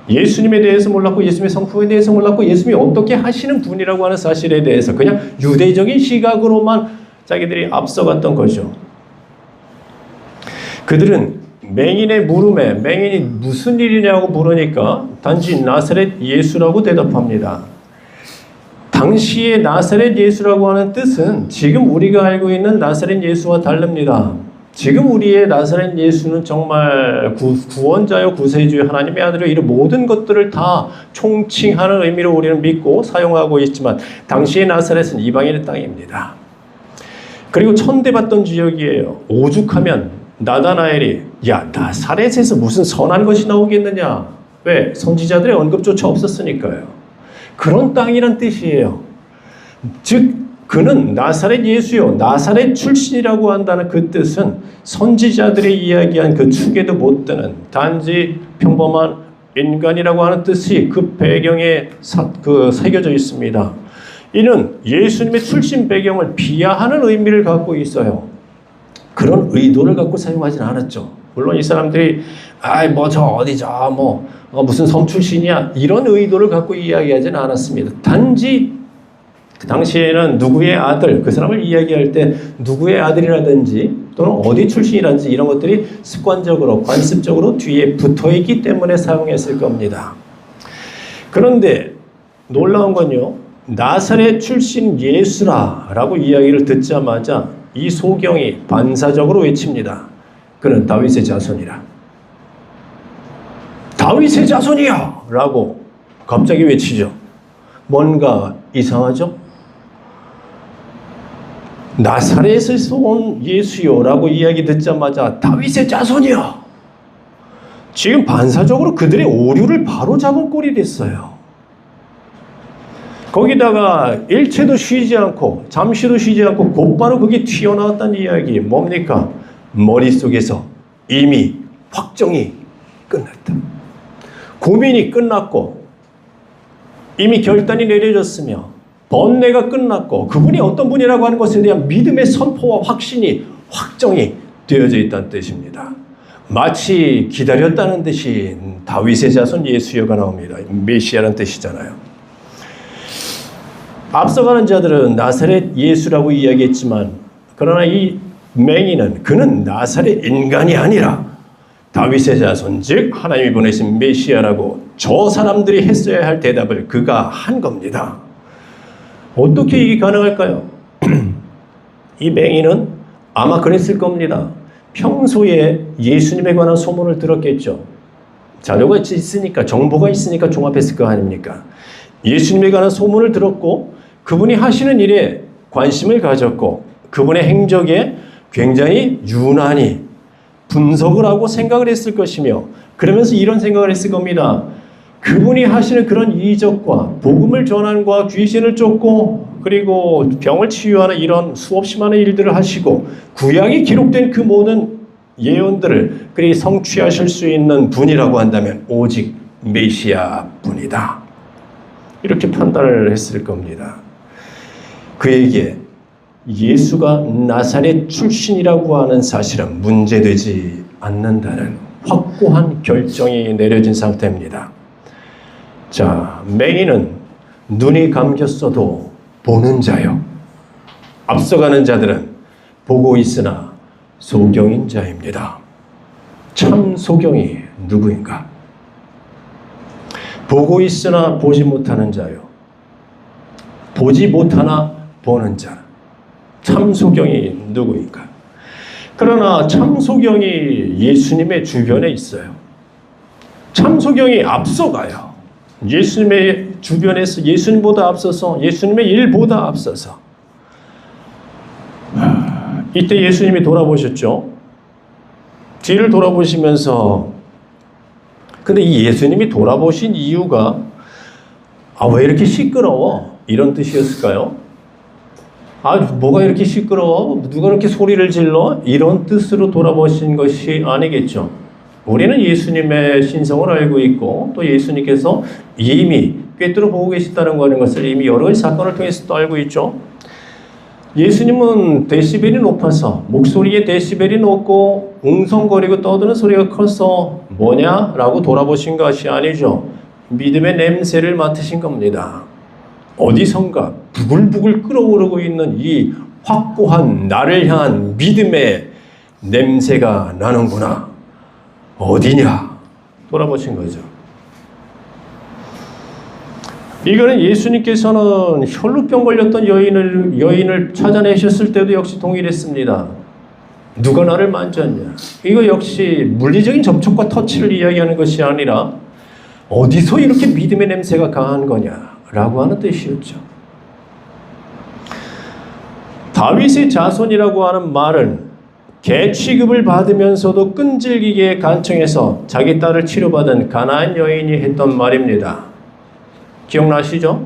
예수님에 대해서 몰랐고, 예수님의 성품에 대해서 몰랐고, 예수님이 어떻게 하시는 분이라고 하는 사실에 대해서 그냥 유대적인 시각으로만 자기들이 앞서갔던 거죠. 그들은 맹인의 물음에 맹인이 무슨 일이냐고 물으니까 단지 나사렛 예수라고 대답합니다. 당시의 나사렛 예수라고 하는 뜻은 지금 우리가 알고 있는 나사렛 예수와 다릅니다. 지금 우리의 나사렛 예수는 정말 구원자요 구세주요 하나님의 아들이요 이런 모든 것들을 다 총칭하는 의미로 우리는 믿고 사용하고 있지만, 당시의 나사렛은 이방인의 땅입니다. 그리고 천대받던 지역이에요. 오죽하면 나다나엘이 야, 나사렛에서 무슨 선한 것이 나오겠느냐? 왜? 선지자들의 언급조차 없었으니까요. 그런 땅이란 뜻이에요. 즉 그는 나사렛 예수요, 나사렛 출신이라고 한다는 그 뜻은 선지자들이 이야기한 그 축에도 못 드는 단지 평범한 인간이라고 하는 뜻이 그 배경에 새겨져 있습니다. 이는 예수님의 출신 배경을 비하하는 의미를 갖고 있어요. 그런 의도를 갖고 사용하진 않았죠. 물론 이 사람들이 무슨 섬 출신이야 이런 의도를 갖고 이야기하지는 않았습니다. 단지 그 당시에는 누구의 아들, 그 사람을 이야기할 때 누구의 아들이라든지 또는 어디 출신이라든지 이런 것들이 습관적으로 관습적으로 뒤에 붙어있기 때문에 사용했을 겁니다. 그런데 놀라운 건요, 나사렛 출신 예수라라고 이야기를 듣자마자 이 소경이 반사적으로 외칩니다. 그는 다윗의 자손이라. 다윗의 자손이야! 라고 갑자기 외치죠. 뭔가 이상하죠? 나사렛에서 온 예수요 라고 이야기 듣자마자 다윗의 자손이야! 지금 반사적으로 그들의 오류를 바로잡은 꼴이 됐어요. 거기다가 일체도 쉬지 않고 잠시도 쉬지 않고 곧바로 그게 튀어나왔다는 이야기 뭡니까? 머릿속에서 이미 확정이 끝났다. 고민이 끝났고 이미 결단이 내려졌으며 번뇌가 끝났고 그분이 어떤 분이라고 하는 것에 대한 믿음의 선포와 확신이 확정이 되어져 있다는 뜻입니다. 마치 기다렸다는 듯이 다윗의 자손 예수여가 나옵니다. 메시아라는 뜻이잖아요. 앞서가는 자들은 나사렛 예수라고 이야기했지만 그러나 이 맹인은 그는 나사렛 인간이 아니라 다윗의 자손 즉 하나님이 보내신 메시아라고 저 사람들이 했어야 할 대답을 그가 한 겁니다. 어떻게 이게 가능할까요? 이 맹인은 아마 그랬을 겁니다. 평소에 예수님에 관한 소문을 들었겠죠. 자료가 있으니까 정보가 있으니까 종합했을 거 아닙니까? 예수님에 관한 소문을 들었고 그분이 하시는 일에 관심을 가졌고 그분의 행적에 굉장히 유난히 분석을 하고 생각을 했을 것이며 그러면서 이런 생각을 했을 겁니다. 그분이 하시는 그런 이적과 복음을 전하는과 귀신을 쫓고 그리고 병을 치유하는 이런 수없이 많은 일들을 하시고 구약에 기록된 그 모든 예언들을 그리 성취하실 수 있는 분이라고 한다면 오직 메시아 분이다. 이렇게 판단을 했을 겁니다. 그에게 예수가 나사렛 출신이라고 하는 사실은 문제되지 않는다는 확고한 결정이 내려진 상태입니다. 자, 맹인은 눈이 감겼어도 보는 자요. 앞서가는 자들은 보고 있으나 소경인 자입니다. 참 소경이 누구인가? 보고 있으나 보지 못하는 자요. 보지 못하나 보는 자. 참 소경이 누구인가? 그러나 참 소경이 예수님의 주변에 있어요. 참 소경이 앞서가요. 예수님의 주변에서 예수님보다 앞서서 예수님의 일보다 앞서서 이때 예수님이 돌아보셨죠. 뒤를 돌아보시면서 근데 이 예수님이 돌아보신 이유가 왜 이렇게 시끄러워? 이런 뜻이었을까요? 뭐가 이렇게 시끄러워? 누가 이렇게 소리를 질러? 이런 뜻으로 돌아보신 것이 아니겠죠. 우리는 예수님의 신성을 알고 있고 또 예수님께서 이미 꿰뚫어 보고 계시다는 것을 이미 여러 가지 사건을 통해서도 알고 있죠. 예수님은 데시벨이 높아서 목소리의 데시벨이 높고 웅성거리고 떠드는 소리가 커서 뭐냐라고 돌아보신 것이 아니죠. 믿음의 냄새를 맡으신 겁니다. 어디선가 부글부글 끓어오르고 있는 이 확고한 나를 향한 믿음의 냄새가 나는구나. 어디냐? 돌아보신 거죠. 이거는 예수님께서는 혈루병 걸렸던 여인을 찾아내셨을 때도 역시 동일했습니다. 누가 나를 만졌냐? 이거 역시 물리적인 접촉과 터치를 이야기하는 것이 아니라 어디서 이렇게 믿음의 냄새가 강한 거냐라고 하는 뜻이었죠. 다윗의 자손이라고 하는 말은 개 취급을 받으면서도 끈질기게 간청해서 자기 딸을 치료받은 가나안 여인이 했던 말입니다. 기억나시죠?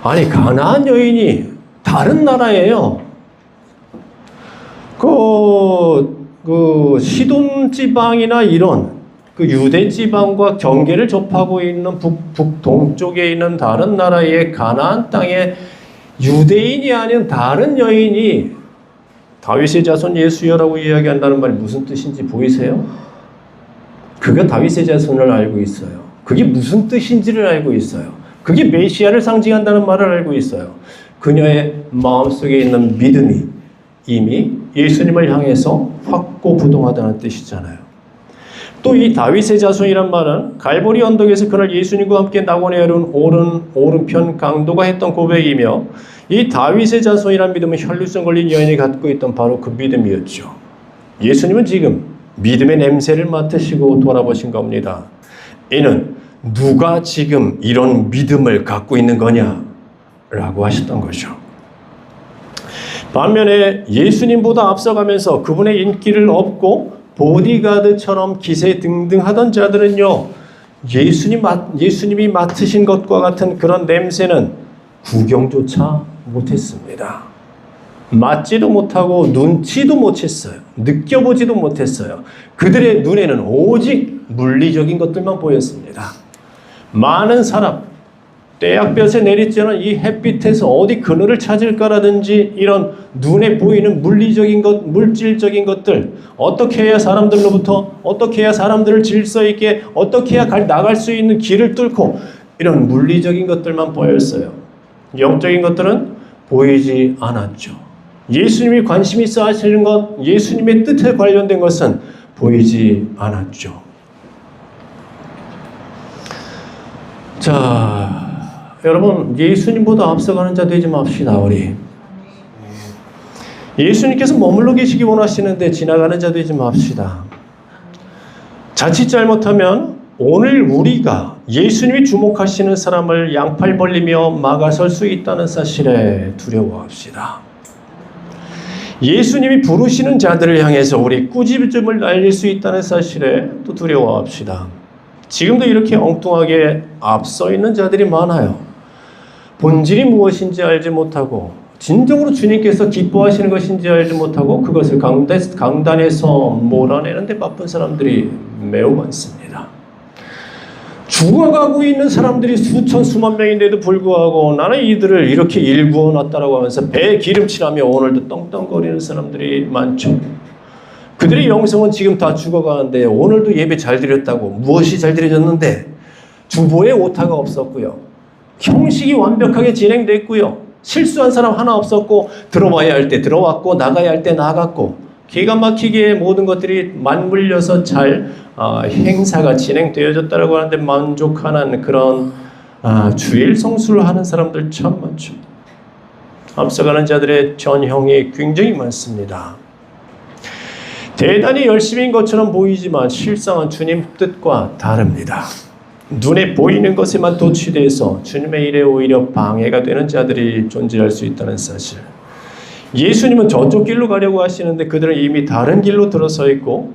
아니 가나안 여인이 다른 나라예요. 그 시돈 지방이나 이런 그 유대 지방과 경계를 접하고 있는 북동쪽에 있는 다른 나라의 가나안 땅에 유대인이 아닌 다른 여인이 다윗의 자손 예수여라고 이야기한다는 말이 무슨 뜻인지 보이세요? 그가 다윗의 자손을 알고 있어요. 그게 무슨 뜻인지를 알고 있어요. 그게 메시아를 상징한다는 말을 알고 있어요. 그녀의 마음속에 있는 믿음이 이미 예수님을 향해서 확고부동하다는 뜻이잖아요. 또 이 다윗의 자손이란 말은 갈보리 언덕에서 그날 예수님과 함께 낙원에 오른편 강도가 했던 고백이며 이 다윗의 자손이란 믿음은 혈루증 걸린 여인이 갖고 있던 바로 그 믿음이었죠. 예수님은 지금 믿음의 냄새를 맡으시고 돌아보신 겁니다. 이는 누가 지금 이런 믿음을 갖고 있는 거냐? 라고 하셨던 거죠. 반면에 예수님보다 앞서가면서 그분의 인기를 얻고 보디가드처럼 기세등등하던 자들은요, 예수님이 맡으신 것과 같은 그런 냄새는 구경조차 못했습니다. 맡지도 못하고 눈치도 못했어요. 느껴보지도 못했어요. 그들의 눈에는 오직 물리적인 것들만 보였습니다. 많은 사람, 떼약볕에 내리쬐는 이 햇빛에서 어디 그늘을 찾을까라든지 이런 눈에 보이는 물리적인 것, 물질적인 것들, 어떻게 해야 사람들로부터, 어떻게 해야 사람들을 질서 있게, 어떻게 해야 나갈 수 있는 길을 뚫고 이런 물리적인 것들만 보였어요. 영적인 것들은 보이지 않았죠. 예수님이 관심 있어 하시는 것, 예수님의 뜻에 관련된 것은 보이지 않았죠. 자, 여러분, 예수님보다 앞서가는 자 되지 맙시다, 우리. 예수님께서 머물러 계시기 원하시는데 지나가는 자 되지 맙시다. 자칫 잘못하면 오늘 우리가 예수님이 주목하시는 사람을 양팔 벌리며 막아설 수 있다는 사실에 두려워합시다. 예수님이 부르시는 자들을 향해서 우리 꾸짖음을 날릴 수 있다는 사실에 또 두려워합시다. 지금도 이렇게 엉뚱하게 앞서 있는 자들이 많아요. 본질이 무엇인지 알지 못하고 진정으로 주님께서 기뻐하시는 것인지 알지 못하고 그것을 강단에서 몰아내는 데 바쁜 사람들이 매우 많습니다. 죽어가고 있는 사람들이 수천 수만 명인데도 불구하고 나는 이들을 이렇게 일구어 놨다라고 하면서 배에 기름칠하며 오늘도 떵떵거리는 사람들이 많죠. 그들의 영성은 지금 다 죽어가는데 오늘도 예배 잘 드렸다고 무엇이 잘 드려졌는데 주보에 오타가 없었고요. 형식이 완벽하게 진행됐고요. 실수한 사람 하나 없었고 들어와야 할 때 들어왔고 나가야 할 때 나갔고 기가 막히게 모든 것들이 맞물려서 잘 행사가 진행되어졌다고 하는데 만족하는 그런 주일 성수를 하는 사람들 참 많죠. 앞서가는 자들의 전형이 굉장히 많습니다. 대단히 열심인 것처럼 보이지만 실상은 주님 뜻과 다릅니다. 눈에 보이는 것에만 도취돼서 주님의 일에 오히려 방해가 되는 자들이 존재할 수 있다는 사실. 예수님은 저쪽 길로 가려고 하시는데 그들은 이미 다른 길로 들어서 있고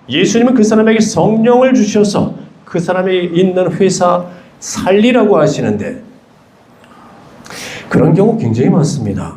예수님은 그 사람에게 성령을 주셔서 그 사람이 있는 회사 살리라고 하시는데 그런 경우 굉장히 많습니다.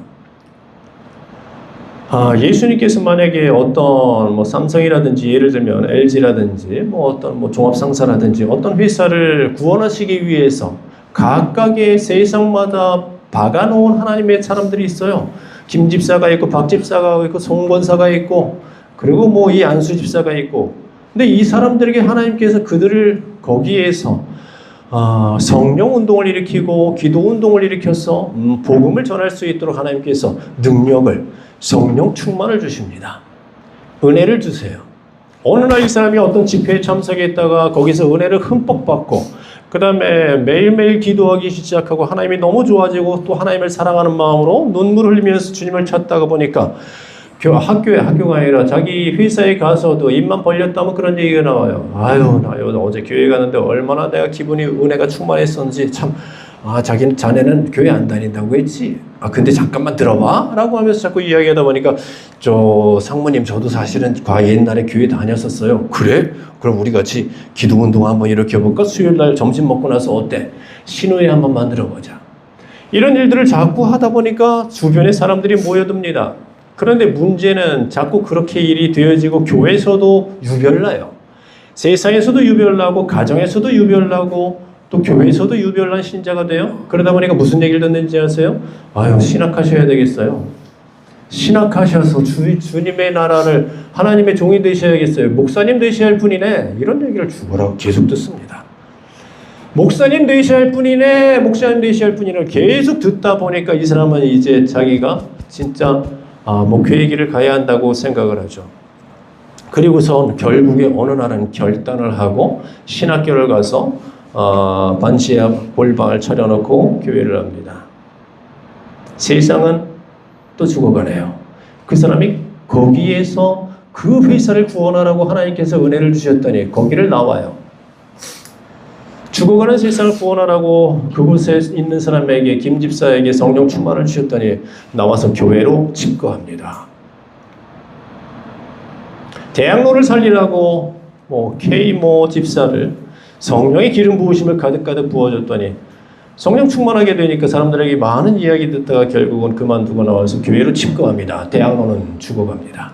예수님께서 만약에 어떤 삼성이라든지 예를 들면 LG라든지 어떤 종합상사라든지 어떤 회사를 구원하시기 위해서 각각의 세상마다 박아놓은 하나님의 사람들이 있어요. 김 집사가 있고 박 집사가 있고 송 권사가 있고 그리고 이 안수 집사가 있고 근데 이 사람들에게 하나님께서 그들을 거기에서 성령 운동을 일으키고 기도 운동을 일으켜서 복음을 전할 수 있도록 하나님께서 능력을 성령 충만을 주십니다. 은혜를 주세요. 어느 날 이 사람이 어떤 집회에 참석했다가 거기서 은혜를 흠뻑 받고 그 다음에 매일매일 기도하기 시작하고 하나님이 너무 좋아지고 또 하나님을 사랑하는 마음으로 눈물 흘리면서 주님을 찾다가 보니까 학교가 아니라 자기 회사에 가서도 입만 벌렸다면 그런 얘기가 나와요. 나 어제 교회 가는데 얼마나 내가 기분이 은혜가 충만했었는지 참 자네는 교회 안 다닌다고 했지? 근데 잠깐만 들어봐 라고 하면서 자꾸 이야기하다 보니까 상무님 저도 사실은 옛날에 교회 다녔었어요. 그래? 그럼 우리 같이 기도 운동 한번 일으켜볼까? 수요일날 점심 먹고 나서 어때? 신우회 한번 만들어보자. 이런 일들을 자꾸 하다 보니까 주변에 사람들이 모여듭니다. 그런데 문제는 자꾸 그렇게 일이 되어지고 교회에서도 유별나요. 세상에서도 유별나고 가정에서도 유별나고 또 교회에서도 유별난 신자가 돼요. 그러다 보니까 무슨 얘기를 듣는지 아세요? 신학하셔야 되겠어요. 신학하셔서 주님의 나라를 하나님의 종이 되셔야겠어요. 목사님 되셔야 할 분이네. 이런 얘기를 죽으라고 계속 듣습니다. 목사님 되셔야 할 분이네. 목사님 되셔야 할 분이네. 계속 듣다 보니까 이 사람은 이제 자기가 진짜 목회의 길을 가야 한다고 생각을 하죠. 그리고선 결국에 어느 날은 결단을 하고 신학교를 가서 반시야 골방을 차려놓고 교회를 합니다. 세상은 또 죽어가네요. 그 사람이 거기에서 그 회사를 구원하라고 하나님께서 은혜를 주셨더니 거기를 나와요. 죽어가는 세상을 구원하라고 그곳에 있는 사람에게 김 집사에게 성령 충만을 주셨더니 나와서 교회로 집거합니다. 대학로를 살리라고 K 집사를 성령의 기름 부으심을 가득가득 부어줬더니 성령 충만하게 되니까 사람들에게 많은 이야기 듣다가 결국은 그만두고 나와서 교회로 집거합니다. 대학로는 죽어갑니다.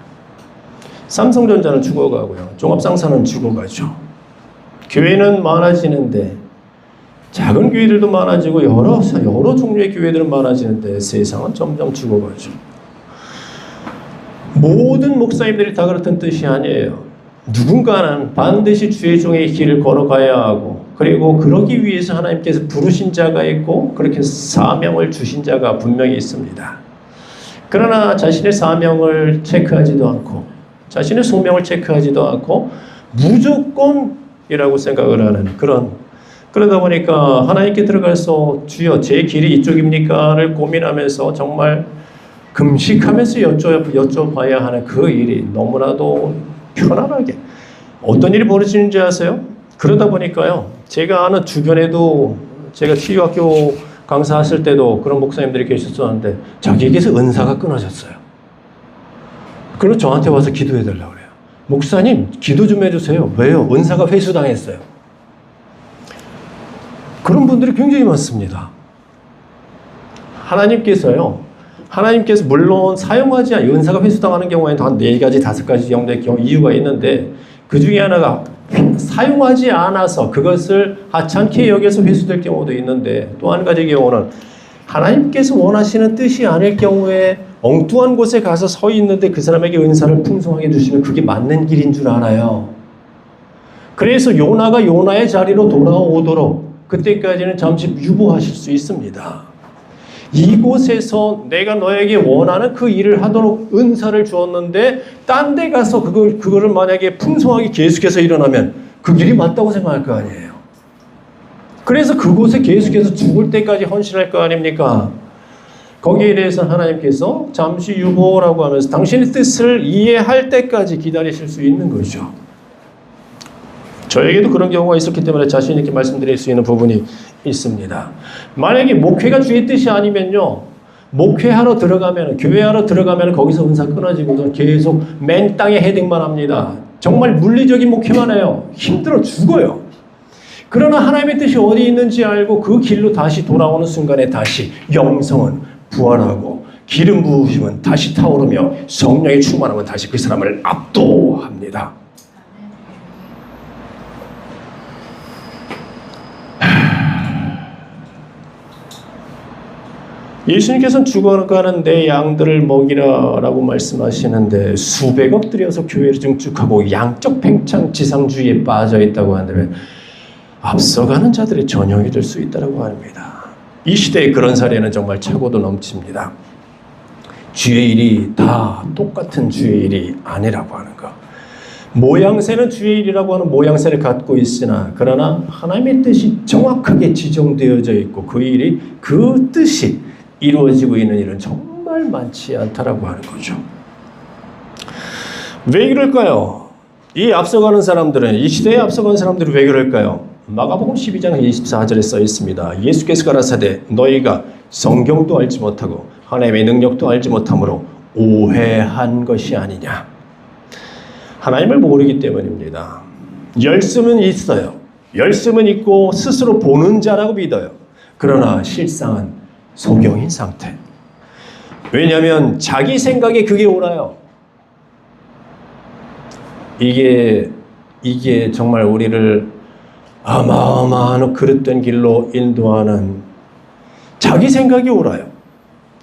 삼성전자는 죽어가고요. 종합상사는 죽어가죠. 교회는 많아지는데 작은 교회들도 많아지고 여러 종류의 교회들은 많아지는데 세상은 점점 죽어가죠. 모든 목사님들이 다 그렇다는 뜻이 아니에요. 누군가는 반드시 주의 종의 길을 걸어가야 하고, 그리고 그러기 위해서 하나님께서 부르신 자가 있고 그렇게 사명을 주신 자가 분명히 있습니다. 그러나 자신의 사명을 체크하지도 않고 자신의 소명을 체크하지도 않고 무조건이라고 생각을 하는 그러다 보니까 하나님께 들어가서 주여 제 길이 이쪽입니까를 고민하면서 정말 금식하면서 여쭤봐야 하는 그 일이 너무나도 편안하게 어떤 일이 벌어지는지 아세요? 그러다 보니까요, 제가 아는 주변에도 제가 치유학교 강사했을 때도 그런 목사님들이 계셨었는데 자기에게서 은사가 끊어졌어요. 그래서 저한테 와서 기도해달라고 그래요. 목사님 기도 좀 해주세요. 왜요? 은사가 회수당했어요. 그런 분들이 굉장히 많습니다. 하나님께서 물론 사용하지 않은 은사가 회수당하는 경우에는 한 4가지, 5가지 정도의 이유가 있는데 그 중에 하나가 사용하지 않아서 그것을 하찮게 여겨서 회수될 경우도 있는데, 또 한 가지 경우는 하나님께서 원하시는 뜻이 아닐 경우에 엉뚱한 곳에 가서 서 있는데 그 사람에게 은사를 풍성하게 주시면 그게 맞는 길인 줄 알아요. 그래서 요나가 요나의 자리로 돌아오도록 그때까지는 잠시 유보하실 수 있습니다. 이곳에서 내가 너에게 원하는 그 일을 하도록 은사를 주었는데 딴 데 가서 그거를 만약에 풍성하게 계속해서 일어나면 그 길이 맞다고 생각할 거 아니에요. 그래서 그곳에 계속해서 죽을 때까지 헌신할 거 아닙니까? 거기에 대해서 하나님께서 잠시 유보라고 하면서 당신의 뜻을 이해할 때까지 기다리실 수 있는 거죠. 저에게도 그런 경우가 있었기 때문에 자신 있게 말씀드릴 수 있는 부분이 있습니다. 만약에 목회가 주의 뜻이 아니면요, 목회하러 들어가면, 교회하러 들어가면 거기서 은사 끊어지고 계속 맨 땅에 헤딩만 합니다. 정말 물리적인 목회만 해요. 힘들어 죽어요. 그러나 하나님의 뜻이 어디 있는지 알고 그 길로 다시 돌아오는 순간에 다시 영성은 부활하고 기름 부으심은 다시 타오르며 성령의 충만함은 다시 그 사람을 압도합니다. 예수님께서는 죽어가는 내 양들을 먹이라라고 말씀하시는데 수백억 들여서 교회를 증축하고 양적 팽창지상주의에 빠져 있다고 한다면 앞서가는 자들의 전형이 될 수 있다고 합니다. 이 시대에 그런 사례는 정말 차고도 넘칩니다. 주의 일이 다 똑같은 주의 일이 아니라고 하는 것. 모양새는 주의 일이라고 하는 모양새를 갖고 있으나 그러나 하나님의 뜻이 정확하게 지정되어져 있고 그 일이 그 뜻이 이루어지고 있는 일은 정말 많지 않다라고 하는 거죠. 왜 그럴까요? 이 앞서가는 사람들은, 이 시대에 앞서가는 사람들이 왜 그럴까요? 마가복음 12장 24절에 써 있습니다. 예수께서 가라사대 너희가 성경도 알지 못하고 하나님의 능력도 알지 못함으로 오해한 것이 아니냐. 하나님을 모르기 때문입니다. 열심은 있어요. 열심은 있고 스스로 보는 자라고 믿어요. 그러나 실상은 소경인 상태. 왜냐하면 자기 생각에 그게 옳아요. 이게 정말 우리를 어마어마한 그릇된 길로 인도하는, 자기 생각이 옳아요.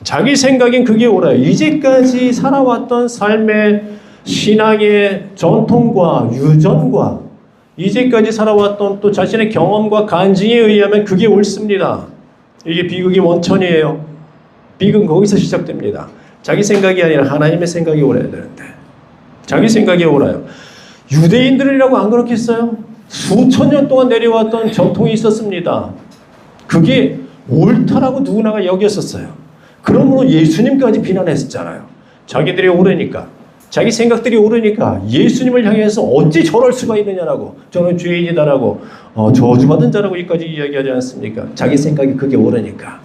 자기 생각엔 그게 옳아요. 이제까지 살아왔던 삶의 신앙의 전통과 유전과 이제까지 살아왔던 또 자신의 경험과 간증에 의하면 그게 옳습니다. 이게 비극의 원천이에요. 비극은 거기서 시작됩니다. 자기 생각이 아니라 하나님의 생각이 옳아야 되는데 자기 생각이 옳아요. 유대인들이라고 안 그렇겠어요? 수천 년 동안 내려왔던 전통이 있었습니다. 그게 옳다라고 누구나가 여겼었어요. 그러므로 예수님까지 비난했었잖아요. 자기들이 옳으니까, 자기 생각들이 옳으니까 예수님을 향해서 어찌 저럴 수가 있느냐라고, 저는 죄인이다라고, 저주받은 자라고 여기까지 이야기하지 않습니까? 자기 생각이 그게 옳으니까.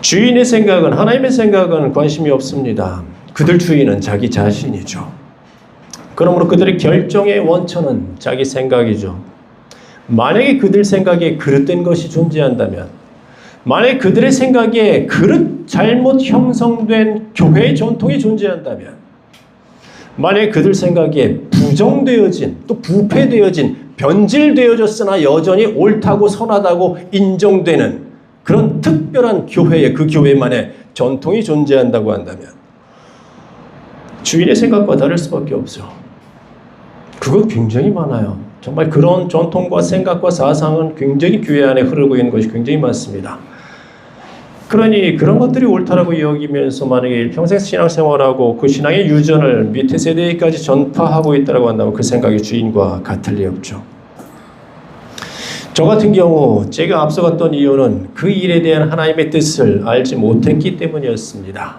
주인의 생각은, 하나님의 생각은 관심이 없습니다. 그들 주인은 자기 자신이죠. 그러므로 그들의 결정의 원천은 자기 생각이죠. 만약에 그들 생각에 그릇된 것이 존재한다면, 만약에 그들의 생각에 잘못 형성된 교회의 전통이 존재한다면, 만약에 그들 생각에 부정되어진, 또 부패되어진 변질되어졌으나 여전히 옳다고 선하다고 인정되는 그런 특별한 교회에 그 교회만의 전통이 존재한다고 한다면 주인의 생각과 다를 수밖에 없죠. 그거 굉장히 많아요. 정말 그런 전통과 생각과 사상은 굉장히 교회 안에 흐르고 있는 것이 굉장히 많습니다. 그러니 그런 것들이 옳다라고 여기면서 만약에 일평생 신앙생활하고 그 신앙의 유전을 밑에 세대까지 전파하고 있다고 한다면 그 생각이 주인과 같을 리 없죠. 저 같은 경우 제가 앞서갔던 이유는 그 일에 대한 하나님의 뜻을 알지 못했기 때문이었습니다.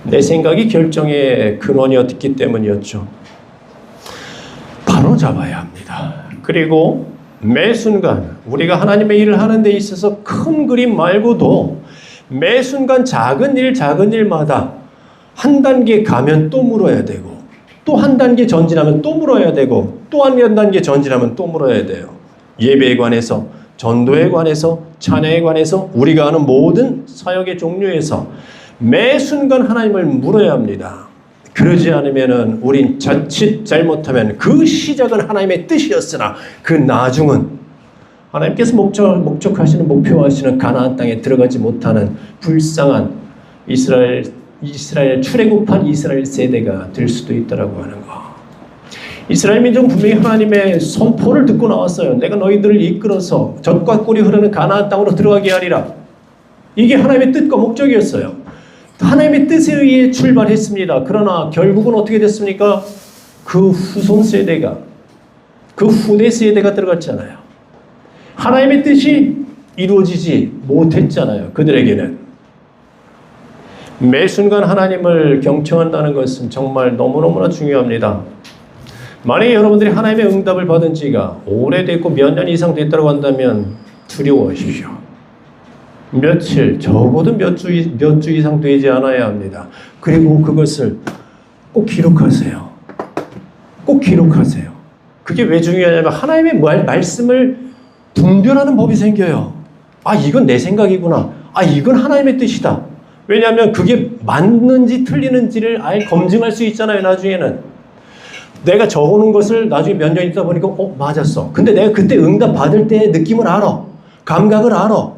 내 생각이 결정의 근원이었기 때문이었죠. 바로 잡아야 합니다. 그리고 매 순간 우리가 하나님의 일을 하는 데 있어서 큰 그림 말고도 매 순간 작은 일마다 한 단계 가면 또 물어야 되고 또 한 단계 전진하면 또 물어야 되고 또 한 단계 전진하면 또 물어야 돼요. 예배에 관해서, 전도에 관해서, 찬양에 관해서, 우리가 하는 모든 사역의 종류에서 매 순간 하나님을 물어야 합니다. 그러지 않으면 우린 자칫 잘못하면 그 시작은 하나님의 뜻이었으나 그 나중은 하나님께서 목적하시는 목표하시는 가나안 땅에 들어가지 못하는 불쌍한 이스라엘 출애굽한 이스라엘 세대가 될 수도 있다라고 하는 거. 이스라엘 민족은 분명히 하나님의 선포를 듣고 나왔어요. 내가 너희들을 이끌어서 젖과 꿀이 흐르는 가나안 땅으로 들어가게 하리라. 이게 하나님의 뜻과 목적이었어요. 하나님의 뜻에 의해 출발했습니다. 그러나 결국은 어떻게 됐습니까? 그 후손 세대가, 그 후대 세대가 들어갔잖아요. 하나님의 뜻이 이루어지지 못했잖아요. 그들에게는. 매 순간 하나님을 경청한다는 것은 정말 너무너무나 중요합니다. 만약에 여러분들이 하나님의 응답을 받은 지가 오래됐고 몇 년 이상 됐다고 한다면 두려워하십시오. 며칠, 적어도 몇 주 이상 되지 않아야 합니다. 그리고 그것을 꼭 기록하세요. 꼭 기록하세요. 그게 왜 중요하냐면 하나님의 말씀을 분별하는 법이 생겨요. 아, 이건 내 생각이구나. 아, 이건 하나님의 뜻이다. 왜냐하면 그게 맞는지 틀리는지를 검증할 수 있잖아요, 나중에는. 내가 적어놓은 것을 나중에 몇 년 있다 보니까 맞았어. 근데 내가 그때 응답 받을 때의 느낌을 알아. 감각을 알아.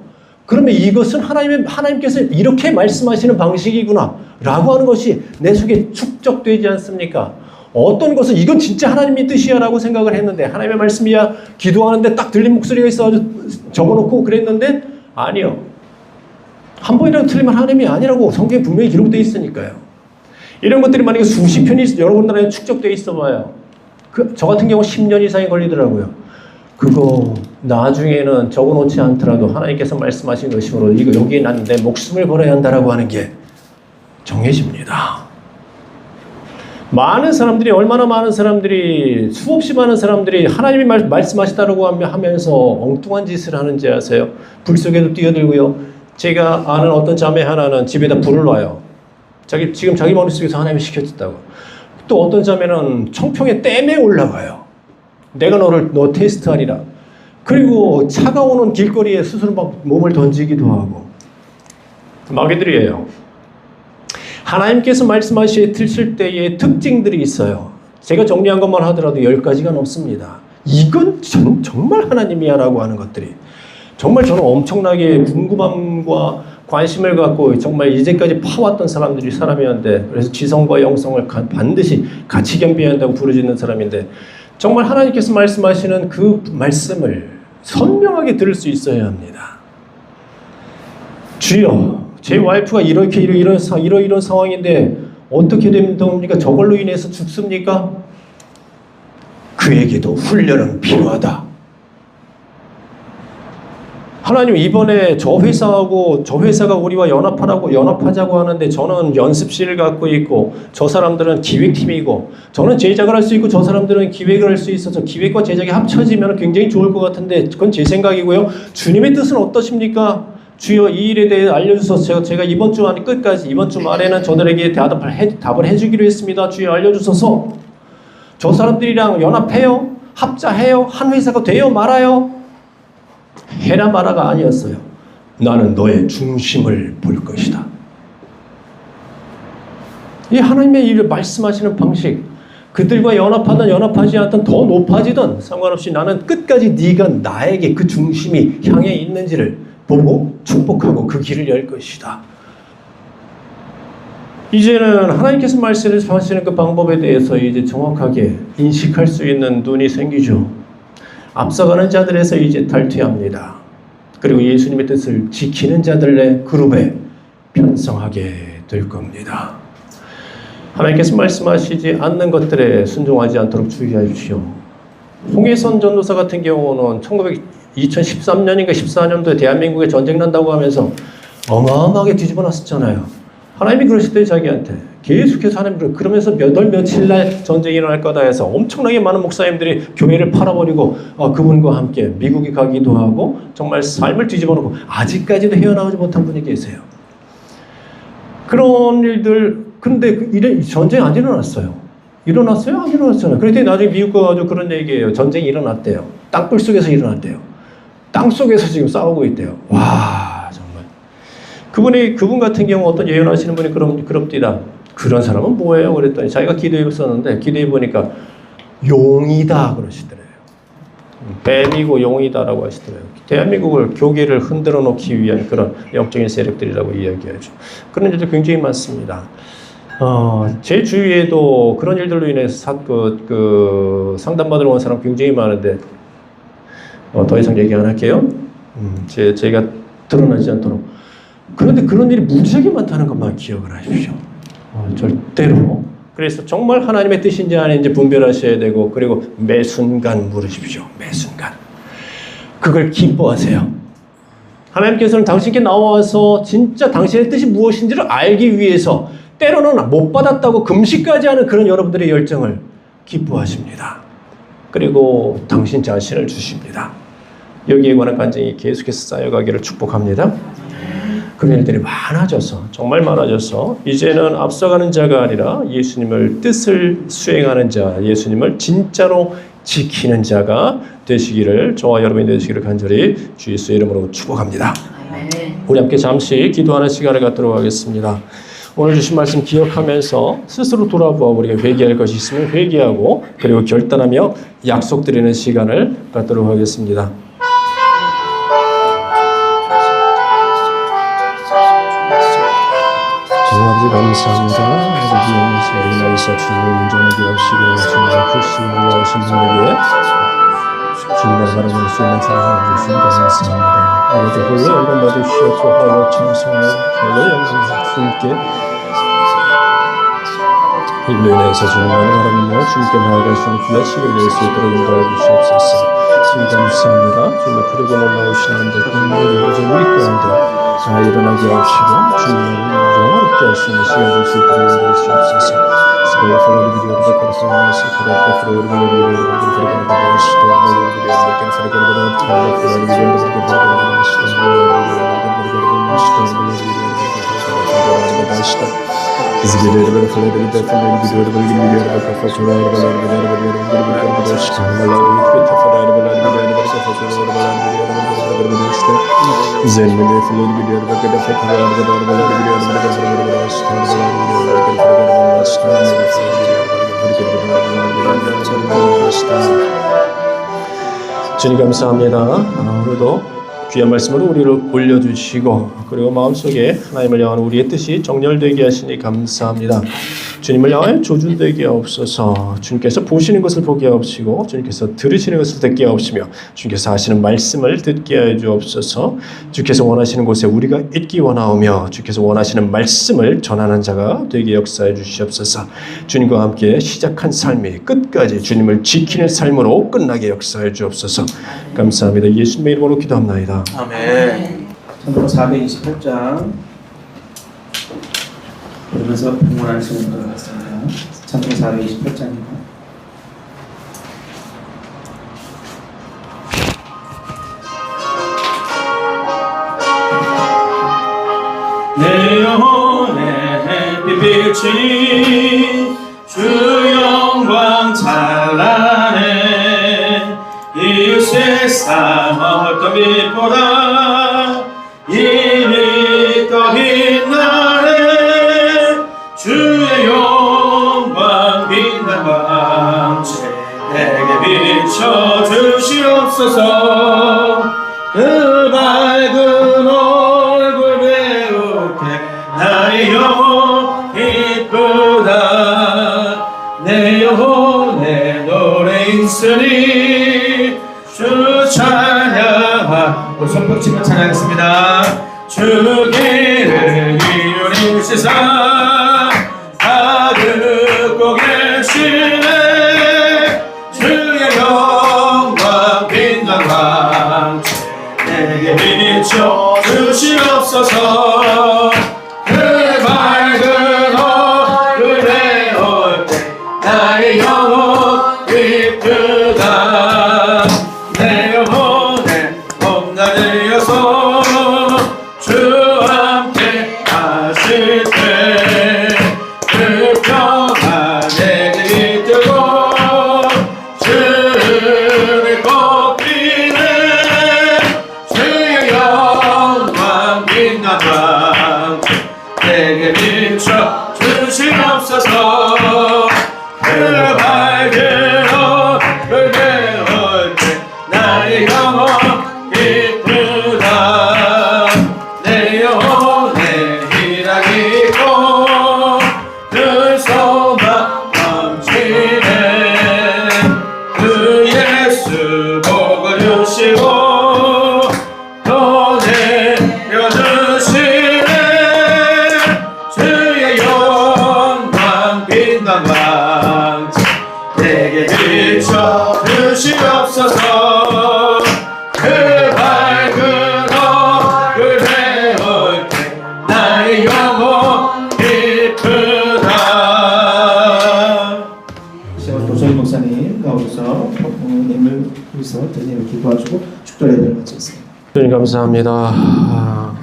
그러면 이것은 하나님께서 이렇게 말씀하시는 방식이구나 라고 하는 것이 내 속에 축적되지 않습니까? 어떤 것은 이건 진짜 하나님의 뜻이야 라고 생각을 했는데 하나님의 말씀이야 기도하는데 딱 들린 목소리가 있어가지고 적어놓고 그랬는데 아니요. 한 번이라도 틀리면 하나님이 아니라고 성경에 분명히 기록되어 있으니까요. 이런 것들이 만약에 수십 편이 여러분들한테 축적되어 있어 봐요. 저 같은 경우 10년 이상이 걸리더라고요. 그거 나중에는 적어놓지 않더라도 하나님께서 말씀하신 것이므로 이거 여기에 난 내 목숨을 걸어야 한다라고 하는 게 정해집니다. 얼마나 많은 사람들이 수없이 많은 사람들이 하나님이 말씀하시다라고 하면서 엉뚱한 짓을 하는지 아세요? 불 속에도 뛰어들고요. 제가 아는 어떤 자매 하나는 집에다 불을 놔요. 지금 자기 머릿속에서 하나님이 시켰다고. 또 어떤 자매는 청평에 댐에 올라가요. 내가 너 테스트하리라. 그리고 차가 오는 길거리에 스스로 막 몸을 던지기도 하고. 마귀들이에요. 하나님께서 말씀하실 때의 특징들이 있어요. 제가 정리한 것만 하더라도 10가지가 넘습니다. 이건 정말 하나님이야 라고 하는 것들이. 정말 저는 엄청나게 궁금함과 관심을 갖고 정말 이제까지 파왔던 사람이었는데 그래서 지성과 영성을 반드시 같이 겸비해야 한다고 부르짖는 사람인데 정말 하나님께서 말씀하시는 그 말씀을 선명하게 들을 수 있어야 합니다. 주여, 제 와이프가 이런 상황인데 어떻게 됩니까? 저걸로 인해서 죽습니까? 그에게도 훈련은 필요하다. 하나님 이번에 저 회사가 우리와 연합하자고 하는데 저는 연습실을 갖고 있고 저 사람들은 기획팀이고 저는 제작을 할 수 있고 저 사람들은 기획을 할 수 있어서 기획과 제작이 합쳐지면 굉장히 좋을 것 같은데 그건 제 생각이고요. 주님의 뜻은 어떠십니까? 주여 이 일에 대해 알려주소서. 제가 이번 주 안에 끝까지 이번 주 말에는 저들에게 답을 해주기로 했습니다. 주여 알려주소서. 저 사람들이랑 연합해요? 합자해요? 한 회사가 돼요? 말아요? 해라 마라가 아니었어요. 나는 너의 중심을 볼 것이다. 이 하나님의 일을 말씀하시는 방식, 그들과 연합하든 연합하지 않든 더 높아지든 상관없이 나는 끝까지 네가 나에게 그 중심이 향해 있는지를 보고 축복하고 그 길을 열 것이다. 이제는 하나님께서 말씀하시는 그 방법에 대해서 이제 정확하게 인식할 수 있는 눈이 생기죠. 앞서가는 자들에서 이제 탈퇴합니다. 그리고 예수님의 뜻을 지키는 자들의 그룹에 편성하게 될 겁니다. 하나님께서 말씀하시지 않는 것들에 순종하지 않도록 주의하십시오. 홍해선 전도사 같은 경우는 2013년인가 14년도에 대한민국에 전쟁 난다고 하면서 어마어마하게 뒤집어 놨었잖아요. 하나님이 그러실 때 자기한테 계속해서 하나님 그러면서 며칠 날 전쟁이 일어날 거다 해서 엄청나게 많은 목사님들이 교회를 팔아버리고 그분과 함께 미국에 가기도 하고 정말 삶을 뒤집어 놓고 아직까지도 헤어나오지 못한 분이 계세요. 그런 일들 근데 전쟁이 안 일어났어요. 일어났어요? 안 일어났잖아요. 그랬더니 나중에 미국 가가지고 그런 얘기예요. 전쟁이 일어났대요. 땅굴 속에서 일어났대요. 땅 속에서 지금 싸우고 있대요. 와 정말. 그분 같은 경우 어떤 예언하시는 분이 그럽디다. 그런 사람은 뭐예요? 그랬더니 자기가 기도해봤었는데 기도해보니까 용이다 그러시더래요. 뱀이고 용이다라고 하시더래요. 대한민국을 교계를 흔들어 놓기 위한 그런 영적인 세력들이라고 이야기하죠. 그런 일들 굉장히 많습니다. 제 주위에도 그런 일들로 인해서 상담받으러 온 사람 굉장히 많은데 더 이상 얘기 안 할게요. 제가 드러나지 않도록. 그런데 그런 일이 무지하게 많다는 것만 기억을 하십시오. 절대로. 그래서 정말 하나님의 뜻인지 아닌지 분별하셔야 되고 그리고 매 순간 물으십시오. 매 순간. 그걸 기뻐하세요. 하나님께서는 당신께 나와서 진짜 당신의 뜻이 무엇인지를 알기 위해서 때로는 못 받았다고 금식까지 하는 그런 여러분들의 열정을 기뻐하십니다. 그리고 당신 자신을 주십니다. 여기에 관한 간증이 계속해서 쌓여가기를 축복합니다. 그런 일들이 많아져서 정말 많아져서 이제는 앞서가는 자가 아니라 예수님을 뜻을 수행하는 자, 예수님을 진짜로 지키는 자가 되시기를 저와 여러분이 되시기를 간절히 주 예수의 이름으로 축복합니다. 우리 함께 잠시 기도하는 시간을 갖도록 하겠습니다. 오늘 주신 말씀 기억하면서 스스로 돌아보아 우리가 회개할 것이 있으면 회개하고 그리고 결단하며 약속드리는 시간을 갖도록 하겠습니다. 아버지 감사합니다. 아버지 영원히 나이사 주님을 인정하게 하시고 주님의 글씨를 올라오신 분에게 주님을 바라볼 수 있는 사랑을 주신 감사합니다. 아버지 홀로 영광 받으시옵고 홀로 찬송을 홀로 영광 주님께 일로 인해서 주님만을 바라보며 주님께 나아갈 수 있는 귀한 시간을 낼 수 있도록 인도해 주시옵소서. 주님 감사합니다. 주님의 부르고 놀라우신 하나님의 긍휼을 이제 우리 가운데 잘 일어나게 하시고 주님을 영화롭게 할 수 있는 시간 될 수 있도록 인도해 주시옵소서. 스베야 플로리 비디오를 베카르사마스 코라테 플로리 비디오를 베카르사마스 스토리 비디오를 베카르사마스 플로리 비디오를 베카르사마스 주님 감사합니다. 오늘도 귀한 말씀으로 우리를 올려주시고 그리고 마음속에 하나님을 향한 우리의 뜻이 정렬되게 하시니 감사합니다. 주님을 향하여 조준되게 하옵소서. 주님께서 보시는 것을 보게 하옵시고 주님께서 들으시는 것을 듣게 하옵시며 주님께서 하시는 말씀을 듣게 하여 주옵소서. 주께서 원하시는 곳에 우리가 있기 원하오며 주께서 원하시는 말씀을 전하는 자가 되게 역사해 주시옵소서. 주님과 함께 시작한 삶이 끝까지 주님을 지키는 삶으로 끝나게 역사해 주옵소서. 감사합니다. 예수님의 이름으로 기도합나이다. 아멘. 찬송 428장 그러면서 응원하는 시간을 가져봤습니다. 찬송 428장입니다. 내 영혼의 햇빛이 주 영광 찬란해 이 세상 어떤 빛보다 이미 더 빛나네 주의 영광 빛나가 주시옵소서. 그 밝은 얼굴 배우게 나의 영혼 기쁘다. 내 영혼의 노래 있으니 주 찬양하. 손뼉치며 찬양했습니다. 주 길을 기울이시사 다 듣고 계시네. 주의 영광 빛난 광 내게 비춰 주시옵소서. 그 밝은 얼굴 배울 때 나의 영혼 기쁘다. 내 영혼에 험난하여서 주 함께 하실 때 그 평안 내게 깃들고 주를 꼽히네. 주의 영광 빛난 광 내게 비춰 주시옵소서. 그 밝은 얼굴 배울 때 나의 영혼 기쁘다. 내 영혼에 희락이 있고 그 소망 넘치네. 그 예수 복을 주시고 또 내려주시네. 주의 영광 빛난 광 내게 비춰 주시옵소서. 그 밝은 얼굴 배울 때 나의 영혼 기쁘다. 도정희 목사님 나오셔서 예물 여기서 드리는 기도하시고 축도 예배를 마치겠습니다. 주님 감사합니다.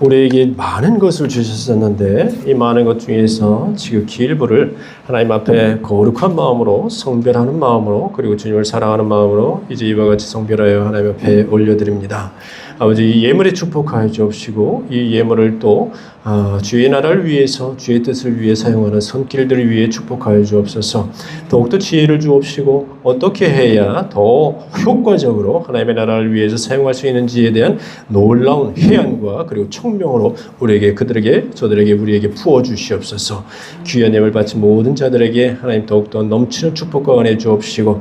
우리에게 많은 것을 주셨었는데 이 많은 것 중에서 지극히 일부를 하나님 앞에 거룩한 마음으로 성별하는 마음으로 그리고 주님을 사랑하는 마음으로 이제 이와 같이 성별하여 하나님 앞에 올려드립니다. 아버지 이 예물에 축복하여 주옵시고 이 예물을 또 주의 나라를 위해서 주의 뜻을 위해 사용하는 손길들을 위해 축복하여 주옵소서. 더욱더 지혜를 주옵시고 어떻게 해야 더 효과적으로 하나님의 나라를 위해서 사용할 수 있는지에 대한 놀라운 해안과 그리고 청명으로 우리에게 그들에게 저들에게 우리에게 부어 주시옵소서. 귀한 예물 바친 모든 자들에게 하나님 더욱더 넘치는 축복과 은혜 주옵시고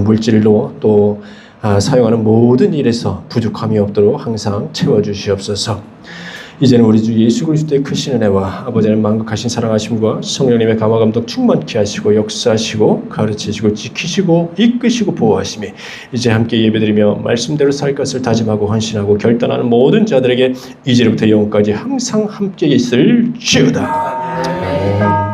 물질로 또 사용하는 모든 일에서 부족함이 없도록 항상 채워주시옵소서. 이제는 우리 주 예수 그리스도의 크신 은혜와 아버지는 만극하신 사랑하심과 성령님의 감화감동 충만케 하시고 역사하시고 가르치시고 지키시고 이끄시고 보호하심이 이제 함께 예배드리며 말씀대로 살 것을 다짐하고 헌신하고 결단하는 모든 자들에게 이제부터 영원까지 항상 함께 있을지어다.